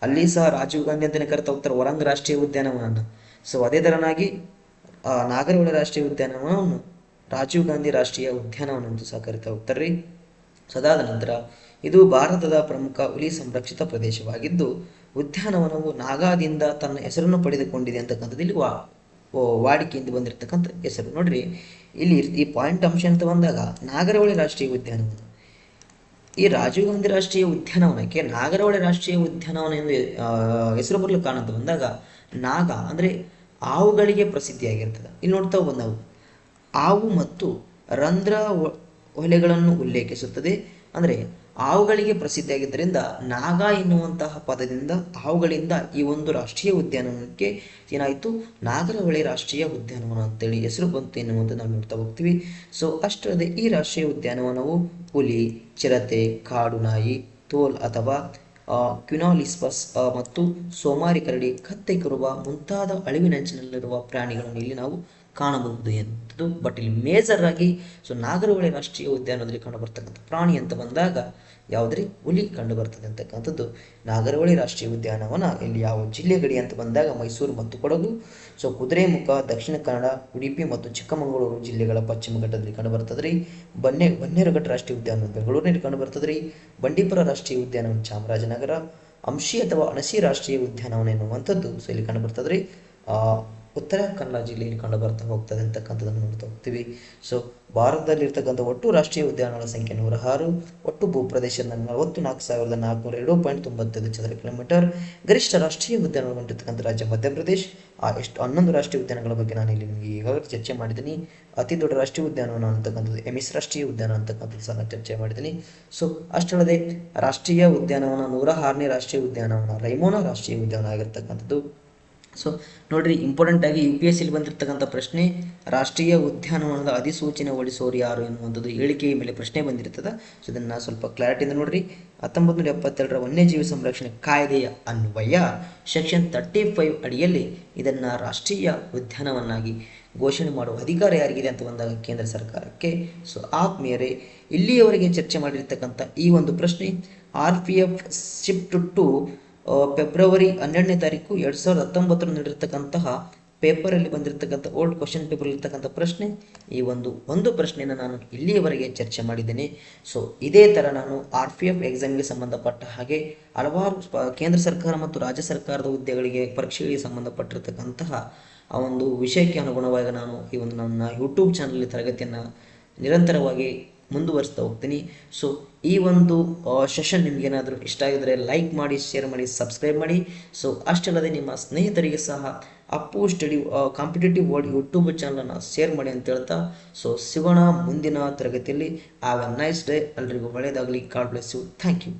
ಅಲ್ಲಿ ಸಹ ರಾಜೀವ್ ಗಾಂಧಿ ಅಂತಲೇ ಕರಿತಾ ಹೋಗ್ತಾರೆ ಒರಂಗ್ ರಾಷ್ಟ್ರೀಯ ಉದ್ಯಾನವನ. ಸೊ ಅದೇ ತರನಾಗಿ ನಾಗರಹೊಳೆ ರಾಷ್ಟ್ರೀಯ ಉದ್ಯಾನವನವನ್ನು ರಾಜೀವ್ ಗಾಂಧಿ ರಾಷ್ಟ್ರೀಯ ಉದ್ಯಾನವನ ಎಂದು ಸಹ ಕರಿತಾ ಹೋಗ್ತಾರೆ. ಸೊ ಅದಾದ ನಂತರ ಇದು ಭಾರತದ ಪ್ರಮುಖ ಹುಲಿ ಸಂರಕ್ಷಿತ ಪ್ರದೇಶವಾಗಿದ್ದು, ಉದ್ಯಾನವನವು ನಾಗಾದಿಂದ ತನ್ನ ಹೆಸರನ್ನು ಪಡೆದುಕೊಂಡಿದೆ ಅಂತಕ್ಕಂಥದ್ದು ಇಲ್ಲಿ ವಾಡಿಕೆಯಿಂದ ಬಂದಿರತಕ್ಕಂಥ ಹೆಸರು. ನೋಡ್ರಿ, ಇಲ್ಲಿ ಈ ಪಾಯಿಂಟ್ ಅಂಶ ಅಂತ ಬಂದಾಗ ನಾಗರಹೊಳೆ ರಾಷ್ಟ್ರೀಯ ಉದ್ಯಾನವನ, ಈ ರಾಜೀವ್ ಗಾಂಧಿ ರಾಷ್ಟ್ರೀಯ ಉದ್ಯಾನವನಕ್ಕೆ ನಾಗರಹೊಳೆ ರಾಷ್ಟ್ರೀಯ ಉದ್ಯಾನವನ ಎಂದು ಹೆಸರು ಬರಲು ಕಾರಣ ಅಂತ ಬಂದಾಗ, ನಾಗ ಅಂದರೆ ಹಾವುಗಳಿಗೆ ಪ್ರಸಿದ್ಧಿಯಾಗಿರ್ತದೆ. ಇಲ್ಲಿ ನೋಡ್ತಾ ಬಂದವು ಹಾವು ಮತ್ತು ರಂಧ್ರ ಹೊಲೆಗಳನ್ನು ಉಲ್ಲೇಖಿಸುತ್ತದೆ. ಅಂದರೆ ಹಾವುಗಳಿಗೆ ಪ್ರಸಿದ್ಧಿಯಾಗಿದ್ದರಿಂದ ನಾಗ ಎನ್ನುವಂತಹ ಪದದಿಂದ ಹಾವುಗಳಿಂದ ಈ ಒಂದು ರಾಷ್ಟ್ರೀಯ ಉದ್ಯಾನವನಕ್ಕೆ ಏನಾಯಿತು, ನಾಗರಹೊಳೆ ರಾಷ್ಟ್ರೀಯ ಉದ್ಯಾನವನ ಅಂತೇಳಿ ಹೆಸರು ಬಂತು ಎನ್ನುವಂಥ ನಾವು ನೋಡ್ತಾ ಹೋಗ್ತೀವಿ. ಸೊ ಅಷ್ಟಲ್ಲದೆ ಈ ರಾಷ್ಟ್ರೀಯ ಉದ್ಯಾನವನವು ಹುಲಿ, ಚಿರತೆ, ಕಾಡು ನಾಯಿ, ತೋಲ್ ಅಥವಾ ಕ್ವಿನಾಲಿಸ್ಪಸ್ ಮತ್ತು ಸೋಮಾರಿ ಕರಡಿ, ಕತ್ತೆ ಕುರುಬ ಮುಂತಾದ ಅಳಿವಿನಂಚಿನಲ್ಲಿರುವ ಪ್ರಾಣಿಗಳನ್ನು ಇಲ್ಲಿ ನಾವು ಕಾಣಬಹುದು ಎನ್ನುವಂಥದ್ದು. ಬಟ್ ಇಲ್ಲಿ ಮೇಜರ್ ಆಗಿ ನಾಗರಹೊಳೆ ರಾಷ್ಟ್ರೀಯ ಉದ್ಯಾನದಲ್ಲಿ ಕಂಡುಬರ್ತಕ್ಕಂಥ ಪ್ರಾಣಿ ಅಂತ ಬಂದಾಗ ಯಾವುದ್ರಿ, ಹುಲಿ ಕಂಡು ಬರ್ತದೆ ಅಂತಕ್ಕಂಥದ್ದು. ನಾಗರಹೊಳೆ ರಾಷ್ಟ್ರೀಯ ಉದ್ಯಾನವನ ಇಲ್ಲಿ ಯಾವ ಜಿಲ್ಲೆ ಗಡಿ ಅಂತ ಬಂದಾಗ ಮೈಸೂರು ಮತ್ತು ಕೊಡಗು. ಕುದುರೆಮುಖ ದಕ್ಷಿಣ ಕನ್ನಡ, ಉಡುಪಿ ಮತ್ತು ಚಿಕ್ಕಮಗಳೂರು ಜಿಲ್ಲೆಗಳ ಪಶ್ಚಿಮ ಘಟ್ಟದಲ್ಲಿ ಕಂಡುಬರ್ತದ್ರಿ. ಬನ್ನೇರುಘಟ್ಟ ರಾಷ್ಟ್ರೀಯ ಉದ್ಯಾನವನ ಬೆಂಗಳೂರಿನಲ್ಲಿ ಕಂಡುಬರ್ತದ್ರಿ. ಬಂಡೀಪುರ ರಾಷ್ಟ್ರೀಯ ಉದ್ಯಾನವನ ಚಾಮರಾಜನಗರ. ಅಂಶಿ ಅಥವಾ ಅಣಸಿ ರಾಷ್ಟ್ರೀಯ ಉದ್ಯಾನವನ ಎನ್ನುವಂಥದ್ದು ಇಲ್ಲಿ ಕಂಡುಬರ್ತದ್ರಿ ಉತ್ತರ ಕನ್ನಡ ಜಿಲ್ಲೆಯಲ್ಲಿ ಕಂಡು ಬರ್ತಾ ಹೋಗ್ತದೆ ಅಂತಕ್ಕಂಥದ್ದನ್ನು ನೋಡ್ತಾ ಹೋಗ್ತೀವಿ. ಸೊ ಭಾರತದಲ್ಲಿರ್ತಕ್ಕಂಥ ಒಟ್ಟು ರಾಷ್ಟ್ರೀಯ ಉದ್ಯಾನಗಳ ಸಂಖ್ಯೆ 106, ಒಟ್ಟು ಭೂಪ್ರದೇಶದ 44,402.95 ಚದರ ಕಿಲೋಮೀಟರ್. ಗರಿಷ್ಠ ರಾಷ್ಟ್ರೀಯ ಉದ್ಯಾನಗಳು ಹೊಂದಿರತಕ್ಕಂಥ ರಾಜ್ಯ ಮಧ್ಯಪ್ರದೇಶ್. 11 ರಾಷ್ಟ್ರೀಯ ಉದ್ಯಾನಗಳ ಬಗ್ಗೆ ನಾನು ಇಲ್ಲಿ ನಿಮಗೆ ಈಗಾಗಲೇ ಚರ್ಚೆ ಮಾಡಿದ್ದೀನಿ. ಅತಿ ದೊಡ್ಡ ರಾಷ್ಟ್ರೀಯ ಉದ್ಯಾನವನ ಅಂತಕ್ಕಂಥದ್ದು ಎಮಿಸ್ ರಾಷ್ಟ್ರೀಯ ಉದ್ಯಾನ ಅಂತಕ್ಕಂಥದ್ದು ಸಹ ನಾನು ಚರ್ಚೆ ಮಾಡಿದ್ದೀನಿ. ಸೊ ಅಷ್ಟಲ್ಲದೆ ರಾಷ್ಟ್ರೀಯ ಉದ್ಯಾನವನ 106ನೇ ರಾಷ್ಟ್ರೀಯ ಉದ್ಯಾನವನ ರೈಮೋನಾ ರಾಷ್ಟ್ರೀಯ ಉದ್ಯಾನ ಆಗಿರ್ತಕ್ಕಂಥದ್ದು. ಸೊ ನೋಡ್ರಿ, ಇಂಪಾರ್ಟೆಂಟ್ ಆಗಿ UPSC ಬಂದಿರತಕ್ಕಂಥ ಪ್ರಶ್ನೆ, ರಾಷ್ಟ್ರೀಯ ಉದ್ಯಾನವನದ ಅಧಿಸೂಚನೆ ಹೊರಡಿಸೋರು ಯಾರು ಎನ್ನುವಂಥದ್ದು ಹೇಳಿಕೆಯ ಮೇಲೆ ಪ್ರಶ್ನೆ ಬಂದಿರ್ತದೆ. ಸೊ ಇದನ್ನು ಸ್ವಲ್ಪ ಕ್ಲಾರಿಟಿಯಿಂದ ನೋಡ್ರಿ. 1972ರ ವನ್ಯಜೀವಿ ಸಂರಕ್ಷಣೆ ಕಾಯ್ದೆಯ ಅನ್ವಯ ಸೆಕ್ಷನ್ 35 ಅಡಿಯಲ್ಲಿ ಇದನ್ನು ರಾಷ್ಟ್ರೀಯ ಉದ್ಯಾನವನ್ನಾಗಿ ಘೋಷಣೆ ಮಾಡುವ ಅಧಿಕಾರ ಯಾರಿಗಿದೆ ಅಂತ ಬಂದಾಗ ಕೇಂದ್ರ ಸರ್ಕಾರಕ್ಕೆ. ಸೊ ಆತ್ಮೀಯರೇ, ಇಲ್ಲಿಯವರೆಗೆ ಚರ್ಚೆ ಮಾಡಿರ್ತಕ್ಕಂಥ ಈ ಒಂದು ಪ್ರಶ್ನೆ RPF ಶಿಫ್ಟ್ ಟು ಫೆಬ್ರವರಿ 12ನೇ ತಾರೀಕು 2019 ನೀಡಿರ್ತಕ್ಕಂತಹ ಪೇಪರಲ್ಲಿ ಬಂದಿರತಕ್ಕಂಥ ಓಲ್ಡ್ ಕ್ವಶನ್ ಪೇಪರ್ ಇರ್ತಕ್ಕಂಥ ಪ್ರಶ್ನೆ. ಈ ಒಂದು ಪ್ರಶ್ನೆಯನ್ನು ನಾನು ಇಲ್ಲಿಯವರೆಗೆ ಚರ್ಚೆ ಮಾಡಿದ್ದೇನೆ. ಸೊ ಇದೇ ಥರ ನಾನು RPF ಎಕ್ಸಾಮ್ಗೆ ಸಂಬಂಧಪಟ್ಟ ಹಾಗೆ ಹಲವಾರು ಕೇಂದ್ರ ಸರ್ಕಾರ ಮತ್ತು ರಾಜ್ಯ ಸರ್ಕಾರದ ಹುದ್ದೆಗಳಿಗೆ ಪರೀಕ್ಷೆಗಳಿಗೆ ಸಂಬಂಧಪಟ್ಟಿರ್ತಕ್ಕಂತಹ ಆ ಒಂದು ವಿಷಯಕ್ಕೆ ಅನುಗುಣವಾಗಿ ನಾನು ಈ ಒಂದು ನನ್ನ ಯೂಟ್ಯೂಬ್ ಚಾನಲ್ ತರಗತಿಯನ್ನು ನಿರಂತರವಾಗಿ ಮುಂದುವರಿಸ್ತಾ ಹೋಗ್ತೀನಿ. ಸೊ ಈ ಒಂದು ಸೆಷನ್ ನಿಮಗೇನಾದರೂ ಇಷ್ಟ ಆಗಿದರೆ ಲೈಕ್ ಮಾಡಿ, ಶೇರ್ ಮಾಡಿ, ಸಬ್ಸ್ಕ್ರೈಬ್ ಮಾಡಿ. ಸೊ ಅಷ್ಟಲ್ಲದೆ ನಿಮ್ಮ ಸ್ನೇಹಿತರಿಗೆ ಸಹ Appu study competitive world YouTube ಚಾನಲನ್ನು ಶೇರ್ ಮಾಡಿ ಅಂತ ಹೇಳ್ತಾ, ಸೊ ಸಿಗೋಣ ಮುಂದಿನ ತರಗತಿಯಲ್ಲಿ. Have a nice day. ಎಲ್ರಿಗೂ ಒಳ್ಳೆಯದಾಗಲಿ. God bless you. Thank you.